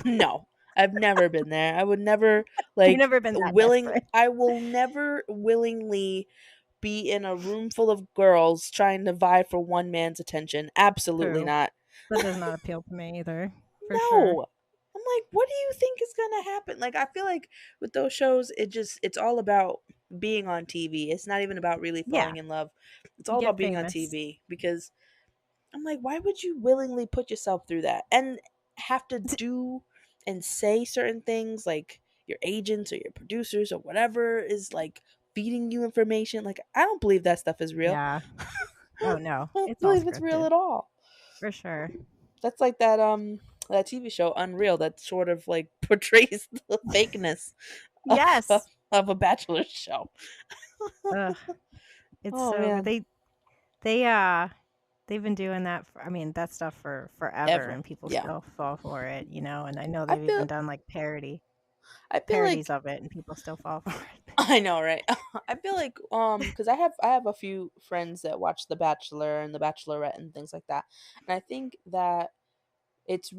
no, I've never been there. I would never You've like never been that willing. desperate. I will never willingly be in a room full of girls trying to vie for one man's attention. Absolutely True. not. That does not appeal to me either, for sure. No. I'm like, what do you think is gonna happen? Like, I feel like with those shows, it's all about being on TV. It's not even about really Yeah, falling in love. It's you all about get being on famous. TV because I'm like, why would you willingly put yourself through that and have to do and say certain things like your agents or your producers or whatever is like feeding you information? Like, I don't believe that stuff is real. Yeah. I Oh, no. don't It's all believe it's real scripted, at all. for sure. That's like that TV show Unreal that sort of like portrays the fakeness of Yes. of a bachelor show. Ugh, it's Oh so man, they, they've been doing that for I mean, that stuff for forever, ever. and people Yeah. still fall for it, and I know I they've feel even done, like, I feel parodies like of it, and people still fall for it. I know, right? I feel like cuz I have a few friends that watch The Bachelor and The Bachelorette and things like that. And I think that it's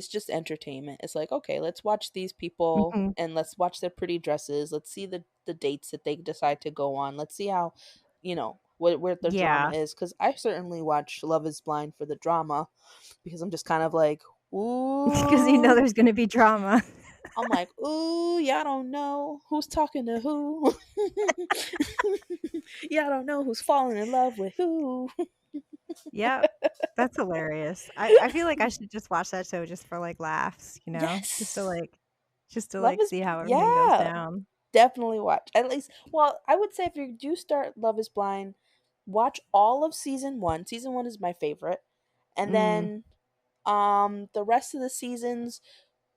just entertainment. It's like, okay, let's watch these people Mhm. and let's watch their pretty dresses. Let's see the dates that they decide to go on. Let's see how, what where the drama Yeah, is cuz I certainly watch Love is Blind for the drama because I'm just kind of like, because "Ooh." there's gonna be drama. I'm like, "Ooh, y'all don't know who's talking to who." Y'all don't know who's falling in love with who. Yep. That's hilarious. I feel like I should just watch that show just for, like, laughs, Yes. just to, Love like, is see how everything goes yeah. down. Definitely watch. At least, well, I would say if you do start Love is Blind, watch all of season 1. Season 1 is my favorite. And Mm. then the rest of the seasons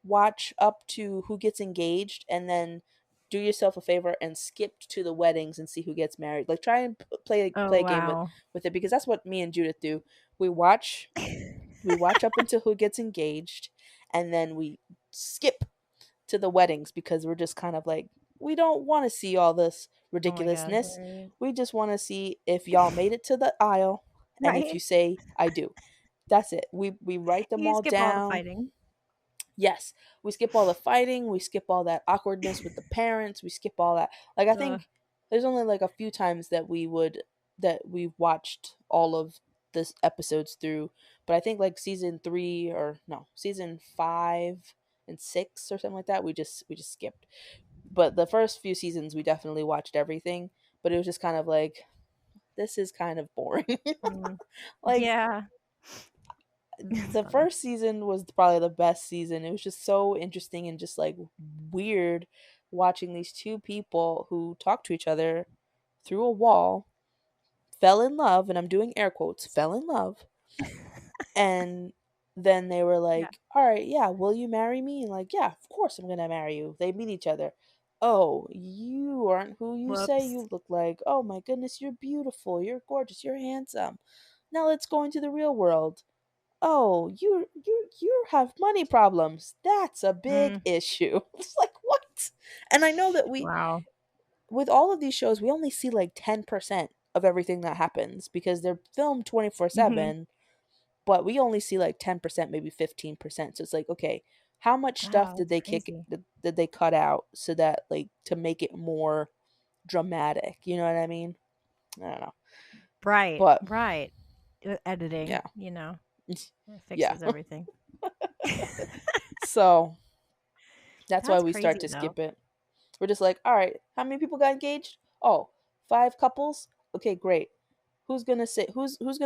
watch up to who gets engaged and then do yourself a favor and skip to the weddings and see who gets married. Like try and Oh, play a game wow. with it because that's what me and Judith do. We watch we watch up until who gets engaged and then we skip to the weddings because we're just kind of like we don't want to see all this Oh my god, ridiculousness. hilarious. We just want to see if y'all made it to the aisle and if Right? you say I do. That's it. We write them You all skip all the down. fighting. Yes, we skip all the fighting, we skip all that awkwardness with the parents, we skip all that. Like I Ugh. think there's only like a few times that we've watched all of this episodes through, but I think like season 3 or no, season 5 and 6 or something like that, we just skipped. But the first few seasons we definitely watched everything, but it was just kind of like this is kind of boring. Mm. Like Yeah. It's the funny. first season was probably the best season. It was just so interesting and just like weird watching these two people who talk to each other through a wall, fell in love, and I'm doing air quotes, fell in love, and then they were Yeah. like, "All right, yeah, will you marry me?" And like, "Yeah, of course I'm gonna marry you." They meet each other. Oh, you aren't who you say Whoops. you look like. Oh my goodness, you're beautiful. You're gorgeous. You're handsome. Now let's go into the real world. Oh, you have money problems. That's a big Mm. issue. It's like what? And I know that we Wow. with all of these shows, we only see like 10% of everything that happens because they're filmed Mhm. 24/7, but we only see like 10%, maybe 15%. So it's like, okay, how much stuff Wow, did that's they kick crazy. did they cut out so that like to make it more dramatic, you know what I mean? I don't know. Right, But right. Editing, yeah. it Yeah. fixes everything. So, that's why That's we start crazy, to though. skip it. We're just like, all right, how many people got engaged? Oh, 5 couples. Okay, great. Who's gonna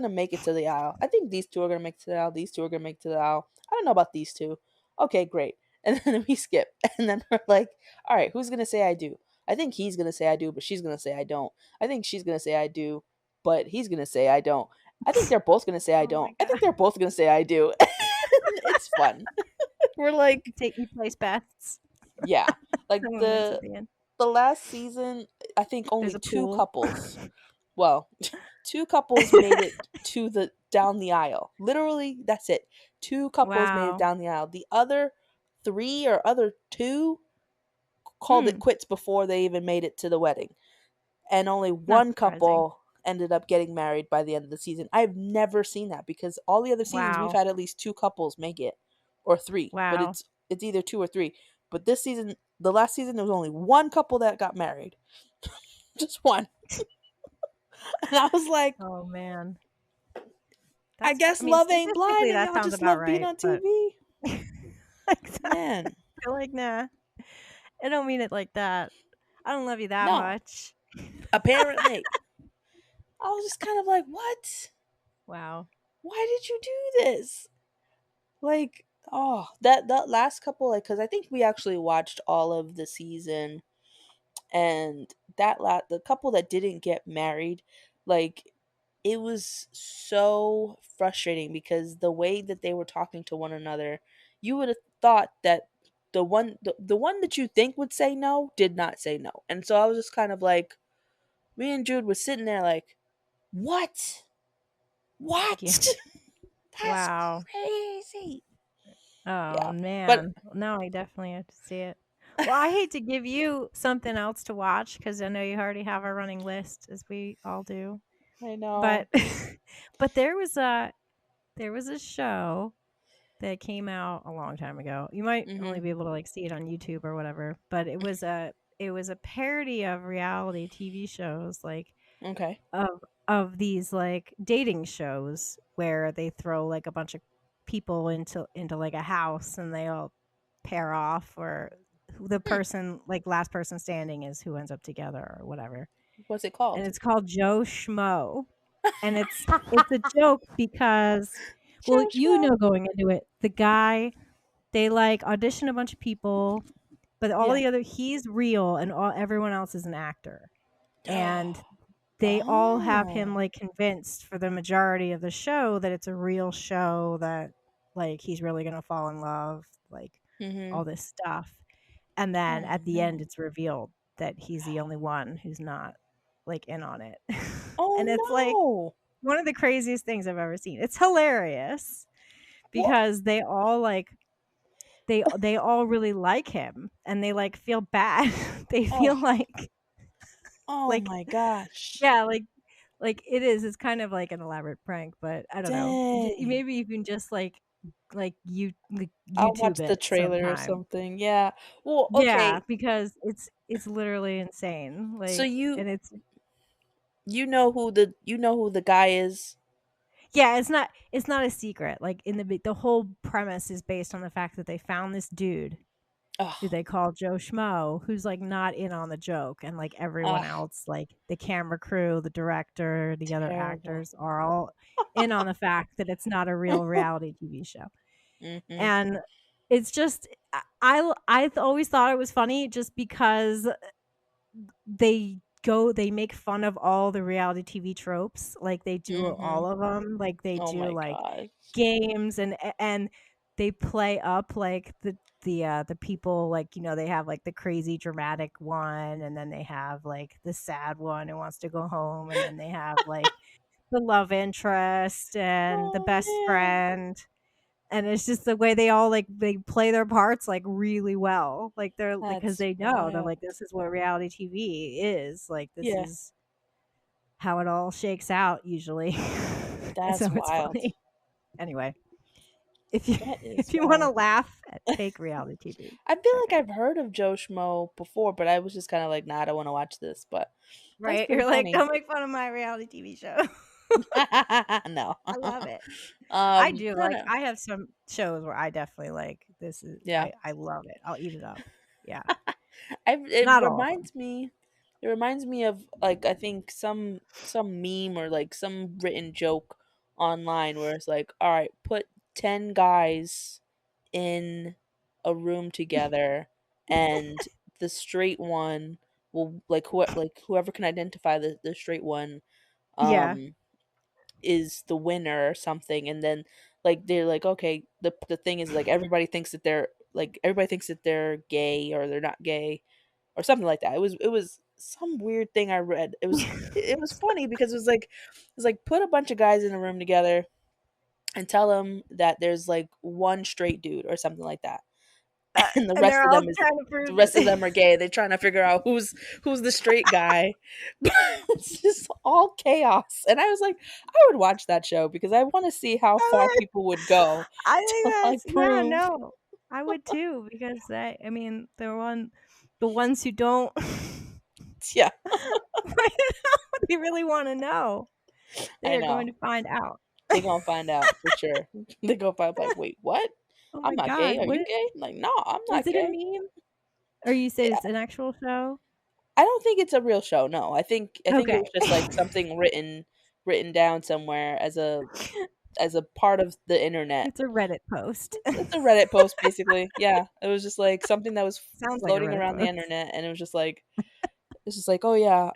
make it to the aisle? I think these two are gonna make it to the aisle. These two are gonna make it to the aisle. I don't know about these two. Okay, great. And then we skip, and then we're like, all right, who's gonna say I do? I think he's gonna say I do, but she's gonna say I don't. I think she's gonna say I do, but he's gonna say I don't. I think they're both gonna say I Oh don't. my I think god. they're both gonna say I do. It's fun. We're like, You place bets. yeah, like Someone wins at the end. the last season, I think There's only a two pool. couples. Well, two couples made it to the down the aisle. Literally, that's it. Two couples made it Wow. down the aisle. The other three or other two called it Hmm. quits before they even made it to the wedding. And only Not one surprising. couple ended up getting married by the end of the season. I've never seen that because all the other seasons we've Wow. had at least two couples make it or three, but Wow. it's either two or three. But this season, the last season, there was only one couple that got married, just one. And I was like, Oh man. I I guess mean, love ain't statistically, blind, and that y'all sounds just about love being right, on but TV. I Man, feel like, nah, I don't mean it like that. I don't love you that no. much. Apparently, I was just kind of like, what? Wow. Why did you do this? Like, oh, that last couple, like, because I think we actually watched all of the season, and the couple that didn't get married, like, it was so frustrating because the way that they were talking to one another, you would have thought that the one that you think would say no did not say no, and so I was just kind of like, me and Jude was sitting there like, what? Yeah. What? That's Wow. crazy. Oh Yeah, but man. No, I definitely have to see it. Well, I hate to give you something else to watch because I know you already have a running list, as we all do. I But know. but there was a show that came out a long time ago. You might only Mhm. be able to like see it on YouTube or whatever, but it was a parody of reality TV shows, like Okay. of these like dating shows where they throw like a bunch of people into like a house and they all pair off, or the Hmm. person like last person standing is who ends up together or whatever. What's it And called? it's called Joe Schmo. And it's a joke because, well, Joe you Schmo. know, going into it, the guy, they like audition a bunch of people, but all Yeah. the other he's real and everyone else is an actor. And they all have him Oh. like convinced for the majority of the show that it's a real show, that like he's really going to fall in love, like Mhm. all this stuff. And then Oh at the end no. it's revealed that he's the only one who's not like in on it. And it's like Oh no. one of the craziest things I've ever seen. It's hilarious What? because they all like they all really like him and they like feel bad. They Oh. feel Oh like my gosh. yeah, like it is. It's kind of like an elaborate prank, but I don't know. Dang. Maybe you can just like I'll watch YouTube the it trailer or sometime. something. Yeah. Well, Yeah, okay. because it's literally insane. So Like, and it's you know who the guy is? yeah, it's not a secret. Like in the whole premise is based on the fact that they found this dude who Oh. they call Joe Schmo, who's like not in on the joke, and like everyone Ah, else, like the camera crew, the director, the other terrible. actors are all in on the fact that it's not a real reality TV show. Mhm. And it's just I always thought it was funny just because they make fun of all the reality TV tropes, like, they do all Mhm. of them. Like, they Oh do, my like, gosh. games and they play up, like, the people, like, they have, like, the crazy dramatic one, and then they have, like, the sad one who wants to go home, and then they have, like, the love interest and the Oh best man. friend. And it's just the way they all, like, they play their parts, like, really well. Like, they're because That's they know, they're like, wild. "This is what reality TV is." Like, this Yeah. is how it all shakes out usually. And so That's it's wild. funny. Anyway, if you That is if you wanna wild. laugh at fake reality TV, I feel check like it out. I've heard of Joe Schmo before, but I was just kind of like, nah, I don't want to watch this. But that's Right? pretty You're like, funny. "Don't make fun of my reality TV show." No. I love it. I do, No, like, no. I have some shows where I definitely, like, this is Yeah. I love it. I'll eat it up. Yeah. It Not all of them. reminds me. It reminds me of like I think some meme or like some written joke online where it's like, all right, put 10 guys in a room together, and the straight one will like whoever can identify the straight one Yeah. um is the winner or something, and then like they're like, okay, the thing is like everybody thinks that they're gay or they're not gay or something like that. It was some weird thing I read. It was funny because it was like put a bunch of guys in a room together and tell them that there's like one straight dude or something like that, and and they're all trying to the prove rest of that. them are gay. They're trying to figure out who's the straight guy. But it's just all chaos. And I was like, I would watch that show because I want to see how far people would go I to think like that's yeah, prove. no. I would too because I mean, the ones who don't Yeah, they really want to know. They I are going know. to find out. They gonna find out for sure. They gonna find like, wait, what? Oh I'm my not gay. god, Are what you gay? I'm like, no, I'm is not it a gay. meme? Or you said Yeah, it's an actual show? I don't think it's a real show. No, I think it Okay. was just like something written down somewhere as a part of the internet. It's a Reddit post. It's a Reddit post basically. Yeah, it was just like something that was Sounds like a floating Reddit around the post. internet, and it was just like it's just like, oh yeah,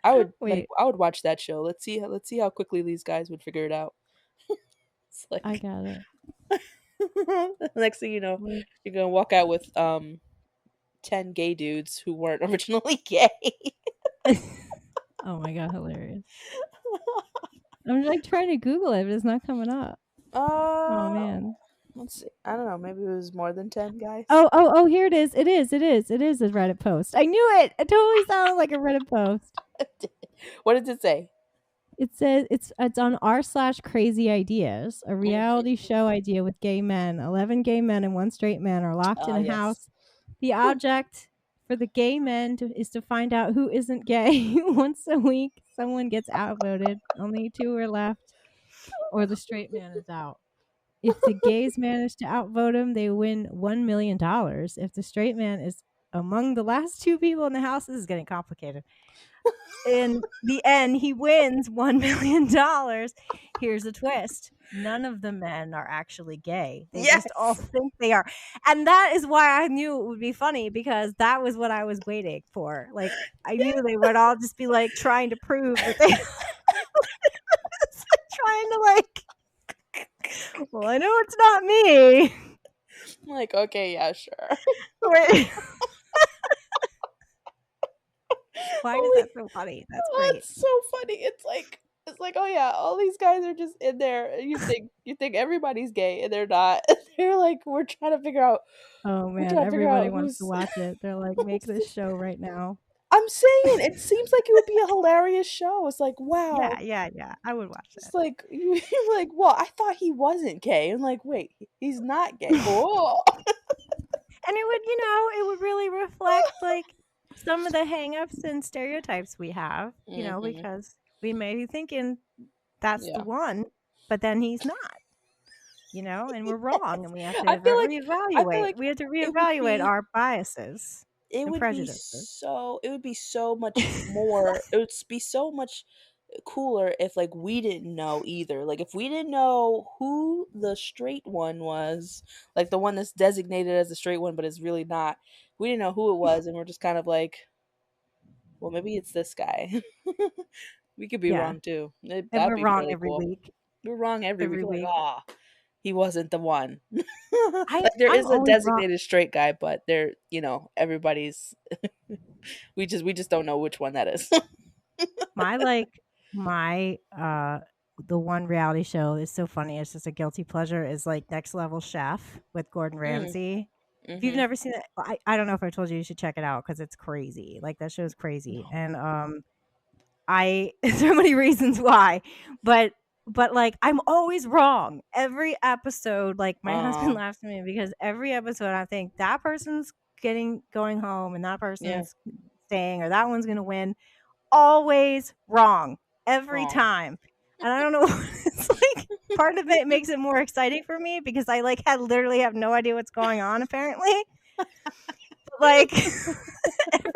I would like Wait, I would watch that show. Let's see how quickly these guys would figure it out. It's I like got it. next thing you know, Wait. you're gonna walk out with 10 gay dudes who weren't originally gay. Oh my god, hilarious. I'm like trying to Google it, but it's not coming up. Oh uh, man. let's see. I don't know. Maybe it was more than 10 guys. Oh, here it is. It is a Reddit post. I knew it. It totally sounded like a Reddit post. What does it say? It says it's on r/crazy ideas, a Mhm. reality show idea with gay men. 11 gay men and one straight man are locked in a Yes. house. The object for the gay men is to find out who isn't gay. Once a week, someone gets outvoted. Only two are left, or the straight man is out. If the gays manage to outvote him, they win $1 million. If the straight man is among the last two people in the house, this is getting complicated. In the end, he wins $1 million. Here's a twist. None of the men are actually gay. They just all Yes. think they are. And that is why I knew it would be funny because that was what I was waiting for. Like I knew they would all just be like trying to prove that they trying to well, I know it's not me. I'm like, okay, yeah, sure. Wait, why is Holy, that so funny? That's oh, great. it's so funny. It's like, oh yeah, all these guys are just in there. You think everybody's gay and they're not. They're like, Oh we're man, trying to figure everybody out wants to who's. watch it. They're like, make this show right now. I'm saying it seems like it would be a hilarious show. It's like, wow. Yeah. I would watch It's that. like you're like, well, I thought he wasn't gay. I'm like, wait, he's not gay. Oh. And it would really reflect like some of the hangups and stereotypes we have, Hmm. because we may be thinking that's the Yeah. one, but then he's not, and we're wrong and we have to I feel reevaluate. like We have to it would reevaluate be our biases it and would be prejudices. so it would be so much more it would be so much cooler if like we didn't know either. Like if we didn't know who the straight one was, like the one that's designated as the straight one but is really not. We didn't know who it was and we're just kind of like, well, maybe it's this guy. We could be Yeah. wrong too. And That'd we're be wrong really every cool. week. We're wrong every week. Every Like, week. he wasn't the one. Like there I'm is a always wrong. designated straight guy, but everybody's we just don't know which one that is. My my the one reality show is so funny. It's just a guilty pleasure. Is like Next Level Chef with Gordon Mm, Ramsay. If you've mhm. never seen it, I don't know if I told you you should check it out because it's crazy. Like that show's crazy, No. and I so many reasons why, but like I'm always wrong every episode. Like my husband Uh, laughs at me because every episode I think that person's going home and that yeah. person's staying or that one's gonna win always wrong every Oh. time. And I don't know, it's like part of it makes it more exciting for me because I like had literally have no idea what's going on apparently. But like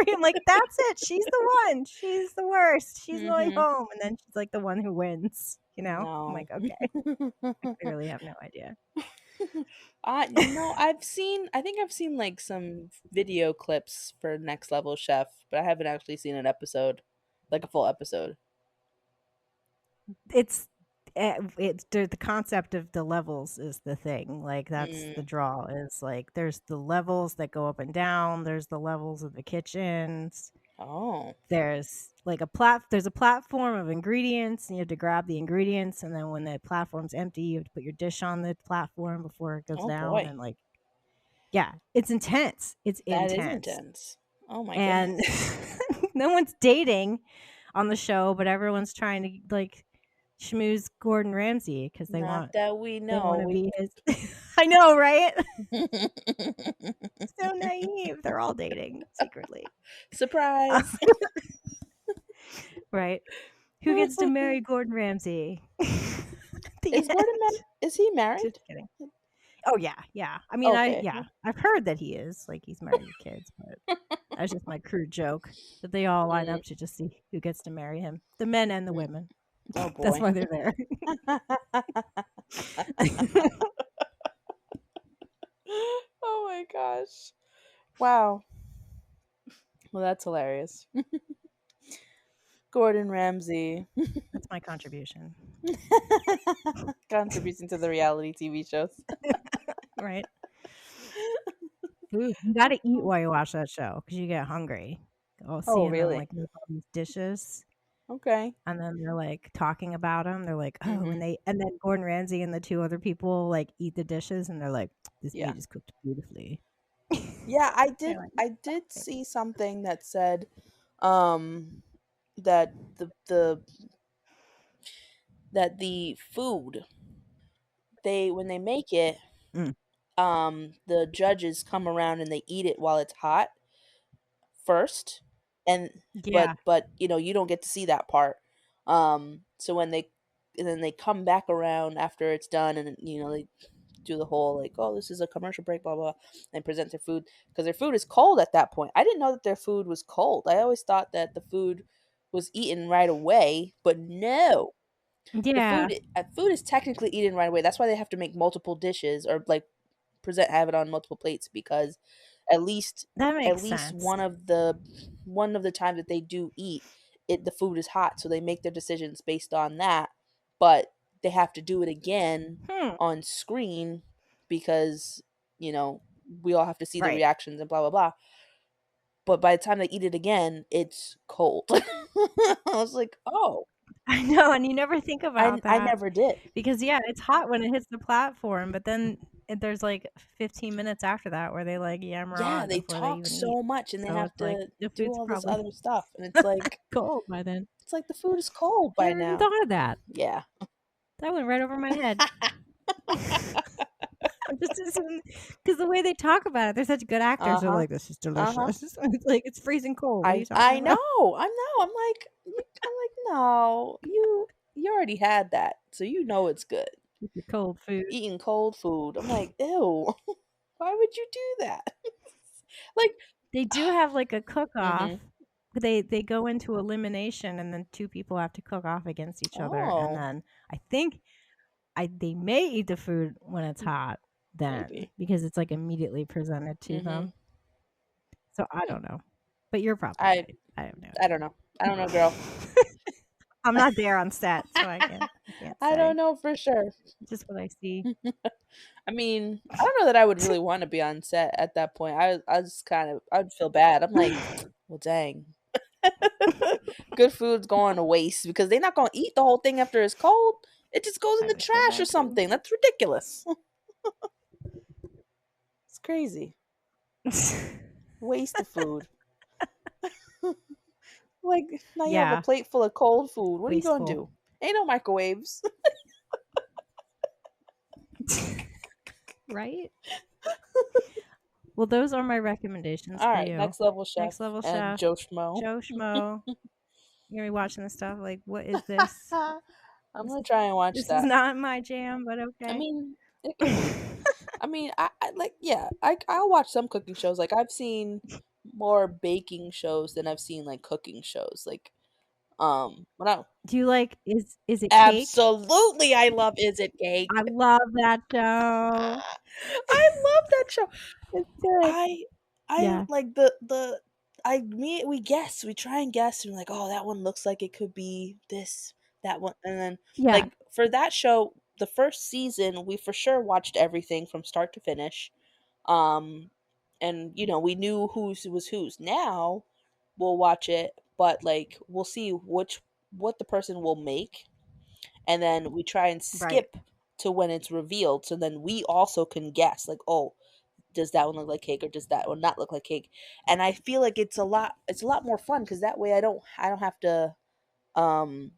I'm like, that's it. She's the one. She's the worst. She's going Mhm. home. And then she's like the one who wins, I'm No. like, okay, I clearly have no idea. I think I've seen like some video clips for Next Level Chef, but I haven't actually seen an episode, like a full episode. it's the concept of the levels is the thing. Like that's the Mm. draw is like there's the levels that go up and down. There's the levels of the kitchens. Oh. There's like there's a platform of ingredients and you have to grab the ingredients and then when the platform's empty, you have to put your dish on the platform before it goes Oh down boy. and like yeah, it's intense. It's That is intense. intense. Oh my And goodness. no one's dating on the show, but everyone's trying to like schmooze Gordon Ramsay because Not that we they want know. to We be his. I know, right? So naive. They're all dating secretly, Surprise. right? Who gets to marry Gordon Ramsay? At the Is Gordon end. is he Just married? kidding. Oh yeah, yeah. I mean, Okay. I've heard that he is like he's married with kids, but that's just my crude joke that they all line Mm. up to just see who gets to marry him, the men and the Mm. women. Oh That's boy. why they're there. Oh my gosh. Wow. Well, that's hilarious. Gordon Ramsay. That's my contribution, Contributing to the reality TV shows. right? Food. You gotta eat while you watch that show because you get hungry. Oh, Oh, seeing them, really? like, make all these dishes, Okay. and then they're, like, talking about them. They're like, "Oh," Mhm. and then Gordon Ramsay and the 2 other people, like, eat the dishes, and they're like, "This Yeah. meat is cooked beautifully." Yeah, I They're did like, I did "Okay." see something that said um that the food they when they make it, Mm. the judges come around and they eat it while it's hot first, and Yeah. but you don't get to see that part. So when they and then they come back around after it's done, and they do the whole like, oh, this is a commercial break, blah blah, and present their food because their food is cold at that point. I didn't know that their food was cold. I always thought that the food was eaten right away, but no. The Yeah. food is technically eaten right away. That's why they have to make multiple dishes or like have it on multiple plates because at least That at makes least sense. one of the times that they do eat it, the food is hot, so they make their decisions based on that. But they have to do it again Hmm. on screen because you know we all have to see the Right. reactions and blah blah blah. But by the time they eat it again, it's cold. I was like, oh, I know, and you never think about I that never did. because, yeah, it's hot when it hits the platform, but then there's, like, 15 minutes after that where they, like, yammer Yeah, on they before they talk even eat. so much and they So have it's like to the do food's all this probably other stuff, and it's like cold by then. the food is cold I by never even now. thought of that. Yeah. That went right over my head. I'm just assuming because the way they talk about it, they're such good actors. They're Uh-huh. like, "This is Uh-huh. delicious." It's like, "It's freezing cold. What are you talking I about?" know. I know. I'm like, "No, you already had that, so you know it's good. With your cold food. Eating cold food." I'm like, "Ew. Why would you do that?" Like, They do have, like, a mhm. cook-off. They go into elimination, and then 2 people have to cook off against each other, and Oh, then I think they may eat the food when it's hot then maybe. because it's, like, immediately presented to Mhm. them. So I Hmm. don't know, but you're probably I right. I have no I don't know. I don't know, girl. idea. I'm not there on set, so I can't I say. don't know for sure. Just what I see. I mean, I don't know that I would really want to be on set at that point. I was kind of I'd feel bad. I'm like, well, dang, good food's going to waste because they're not going to eat the whole thing after it's cold. It just goes in I the would feel trash or bad too. something. That's ridiculous. It's crazy. Waste of food. Like now you have a Yeah, plate full of cold food. What are you going to wasteful. do? Ain't no microwaves. Right? Well, those are my recommendations All for right, you. Next Level Chef Next Level and Chef, Joe Schmo. Joe Schmo. You're gonna be watching this stuff like, what is this? I'm This gonna try and watch this is that. not my jam, but I okay. mean, it could be. I mean, I like yeah, I'll watch some cooking shows. Like I've seen more baking shows than I've seen like cooking shows. Like when I Do you like is it cake? absolutely I love Is It Cake. I love that show. I love that show. It's good. I I Yeah. like we guess, we try and guess and we're like, "Oh, that one looks like it could be this. That one, and then Yeah, like for that show, the first season, we for sure watched everything from start to finish. Um, and we knew whose was whose. Now we'll watch it, but like we'll see what the person will make, and then we try and right. skip to when it's revealed, so then we also can guess like, oh, does that one look like cake or does that one not look like cake? And I feel like it's a lot more fun because that way I don't have to um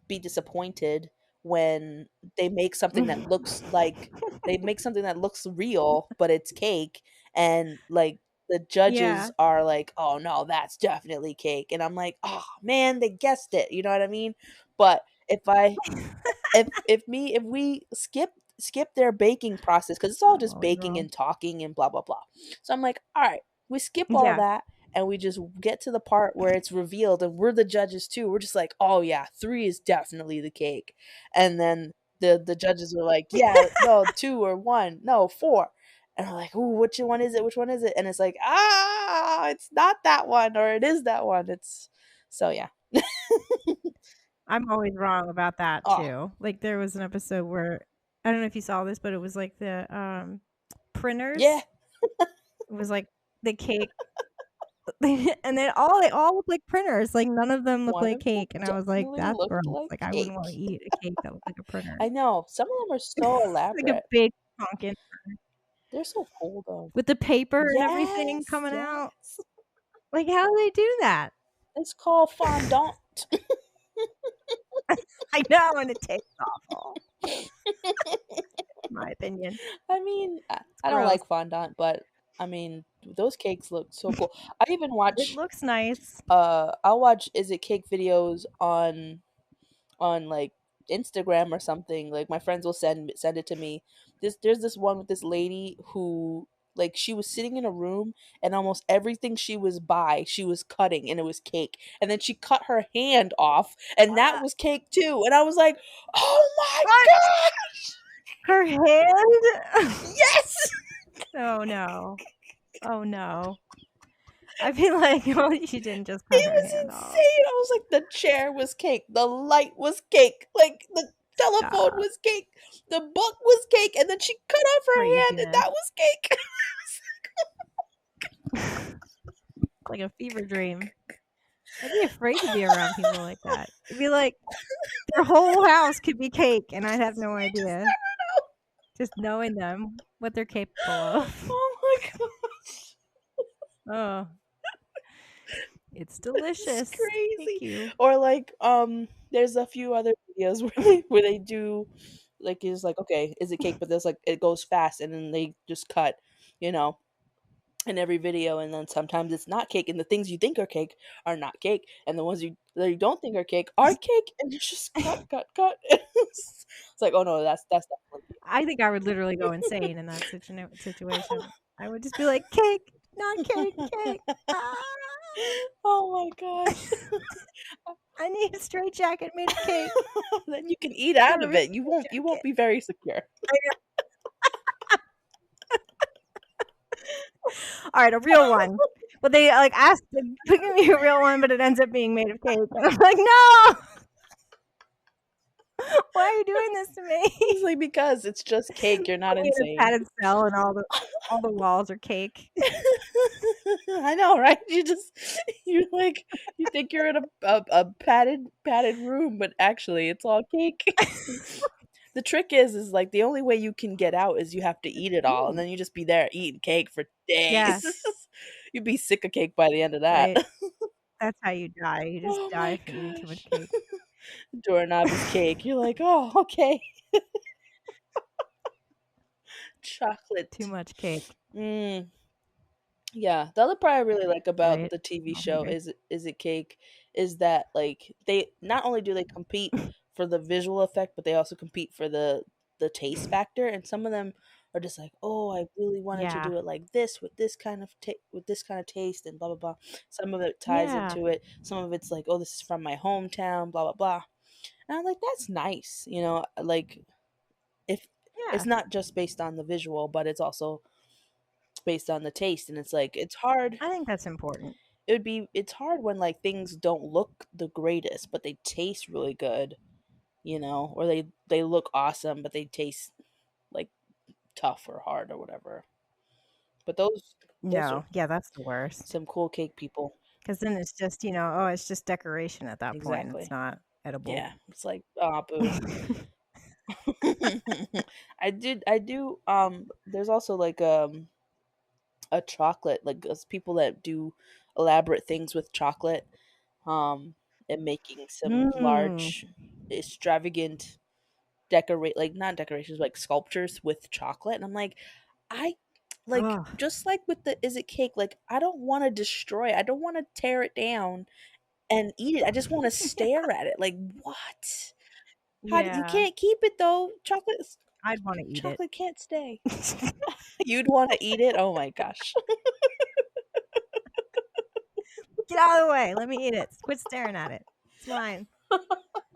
be disappointed when they make something that looks like they make something that looks real but it's cake, and like the judges Yeah. are like, oh no, that's definitely cake, and I'm like, oh man, they guessed it, you know what I mean? But if we skip their baking process, because it's all just Oh, baking no. and talking and blah blah blah, so I'm like, all right, we skip all Yeah. that and we just get to the part where it's revealed and we're the judges too. We're just like, oh yeah, 3 is definitely the cake. And then the judges are like, yeah, no, 2 or 1, no, 4. And we're like, ooh, which one is it, which one is it? And it's like, it's not that one, or it is that one. It's so yeah. I'm always wrong about that Oh too. Like, there was an episode where I don't know if you saw this, but it was like the, yeah. printers. It was like the cake and they all look like printers, like, none of them look One like of them cake, and I was like, definitely "That's looked gross." like Like, I wouldn't wanna cake. eat a cake that looked like a printer. I know. Some of them are so Like a elaborate. big pumpkin They're so cool though. with the paper and everything Yes, coming out. yes. Like, how do they do that? It's called fondant. I know, and it tastes awful, in my opinion. I mean, It's I don't gross. like fondant, but I mean, those cakes look so cool. I even It watch looks nice. I'll watch Is It Cake videos on like Instagram or something. Like my friends will send it to me. There's this one with this lady who, like, she was sitting in a room and almost everything she was cutting and it was cake. And then she cut her hand off and that What? was cake too. And I was like, "Oh my What? god!" Her hand? Yes. Oh, no. Oh, no. I feel like, oh, she didn't just cut It her was hand off. insane. I was like, the chair was cake, the light was cake, like the telephone Stop. was cake, the book was cake, and then she cut off her hand and Craziness. that was cake. Like a fever dream. I'd be afraid to be around people like that. It'd be like their whole house could be cake, and I'd have no You just idea. never know. Just knowing them, what they're capable of. Oh my gosh. Oh, it's It's delicious. Thank crazy. you. Or like there's a few other videos where they do, like, it's like, okay, is it cake, but there's like it goes fast and then they just cut, you know, in every video, and then sometimes it's not cake and the things you think are cake are not cake, and the ones that you don't think are cake are cake, and it's just cut. It's like, oh no, that's definitely I think I would literally go insane in that situation. I would just be like, "Cake, not cake, cake. Ah, oh my gosh. I need a straight jacket made of cake. Then you can eat out Gotta of reach it. You won't jacket." be very secure. All right, a real one. But they like asked to give me a real one, but it ends up being made of cake, and I'm like, "No, why are you doing this to It's me?" like, because it's just cake, you're not Put me in a insane. padded cell, and all the walls are cake. I know, right? You're like, you think you're in a padded room, but actually it's all cake. The trick is like the only way you can get out is you have to eat it all, and Ooh. then you just be there eating cake for Yeah, days. You'd be sick of cake by the end of that. right. That's how you die. You just Oh die my from eating too much gosh. cake. Doorknob is cake. You're like, oh, okay. Too Chocolate. much cake, Mm, yeah, the other part I really like about right? the TV I'm show hungry. Is It Cake is that, like, they not only do they compete for the visual effect, but they also compete for the taste factor, and some of them are just like, "Oh, I really wanted to Yeah. do it like this with this kind of with this kind of taste and blah blah blah." Some of it ties Yeah. into it. Some of it's like, "Oh, this is from my hometown, blah blah blah." And I'm like, "That's nice." Like, if it's Yeah. not just based on the visual, but it's also based on the taste, and it's like it's hard I think that's important. it's hard when like things don't look the greatest but they taste really good. or they look awesome, but they taste like tough or hard or whatever. But those are No, yeah, that's the worst. some cool cake people. Because then it's just, oh, it's just decoration at that point. It's Exactly. not edible. Yeah, it's like, oh, boo. I do there's also like a chocolate, like people that do elaborate things with chocolate, and making some Mm. large extravagant decorate like not decorations, like sculptures with chocolate. And I'm like, I like, Oh, just like with the is it cake, like I don't want to destroy it. I don't want to tear it down and eat it. I just want to stare at it. Like, what? How do you yeah. can't keep it though? I'd want to eat it. Chocolate can't stay. You'd want to eat it? Oh my gosh. Get out of the way. Let me eat it. Quit staring at it. It's mine.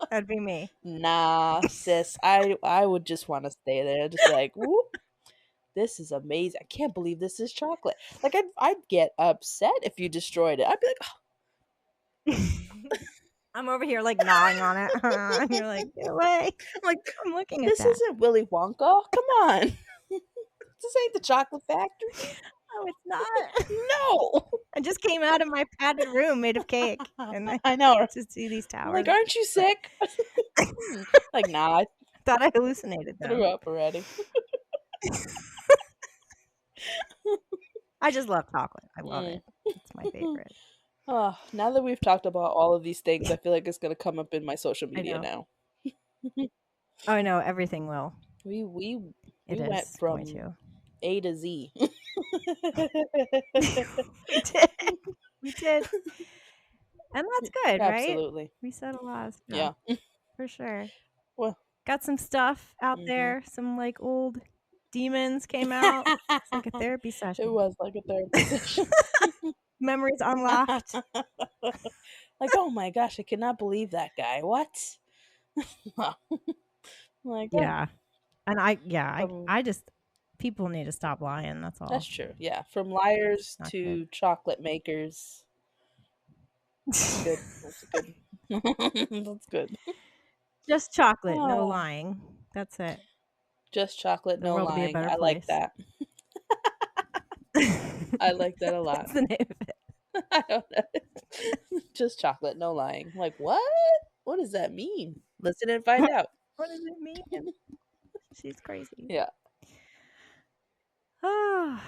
That'd be me. Nah, sis. I would just want to stay there, just be like, whoop, this is amazing. I can't believe this is chocolate. Like I'd get upset if you destroyed it. I'd be like, I'm over here like gnawing on it. And you're like, get away. I'm like, I'm looking at this that. isn't Willy Wonka. Come on. This ain't the chocolate factory. Oh, it's not. No. I just came out of my padded room made of cake. And I I know. just see these I'm towers. like, aren't you sick? Like, nah, I Thought I hallucinated threw them. up already. I just love chocolate. I love Mm. it. It's my favorite. Oh, now that we've talked about all of these things, I feel like it's gonna come up in my social I media know. now. Oh, I know. Everything will. We we It we went is going from to. A to Z. We did. We did. And that's good, right? Absolutely. We said a lot of stuff Yeah. for sure. Well, Got some stuff out mhm. there. Some like old demons came out. It's like a therapy It session. was like a therapy session. Memories unlocked. Like, oh my gosh, I cannot believe that guy. What? Like, oh, Yeah. And I yeah, from I just people need to stop lying, that's that's all. true. Yeah, from It's liars just not good. to chocolate makers. That's good. That's good. That's good. Just chocolate, no Oh, lying. That's it. just chocolate, The no world will be a lying. better I like place. that. I like that a lot. That's the name of it. I don't know. Just chocolate, no lying. Like, what? What does that mean? Listen and find out. What does it mean? She's crazy. Yeah. Ah.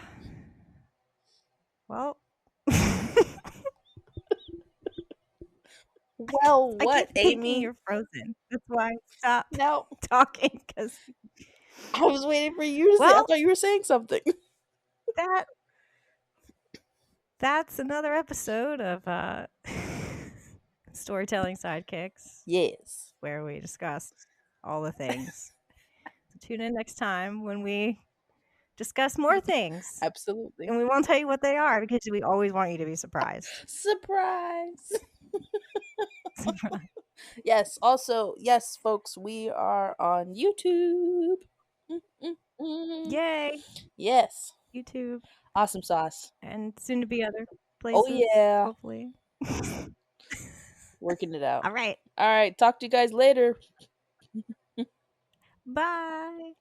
Well, I Well, keep what, thinking Amy? you're frozen. That's why I stop No, talking because, I was waiting for you to say. I well, thought you were saying something. that that's another episode of Storytelling Sidekicks Yes, where we discuss all the things. So tune in next time when we discuss more things. absolutely. And we won't tell you what they are because we always want you to be surprised. Surprise. Yes. Also, yes, folks, we are on YouTube. Mm. Yay, Yes. YouTube, Awesome sauce. and soon to be other Oh places, yeah. hopefully. Working it out. All right. All right. Talk to you guys later. Bye.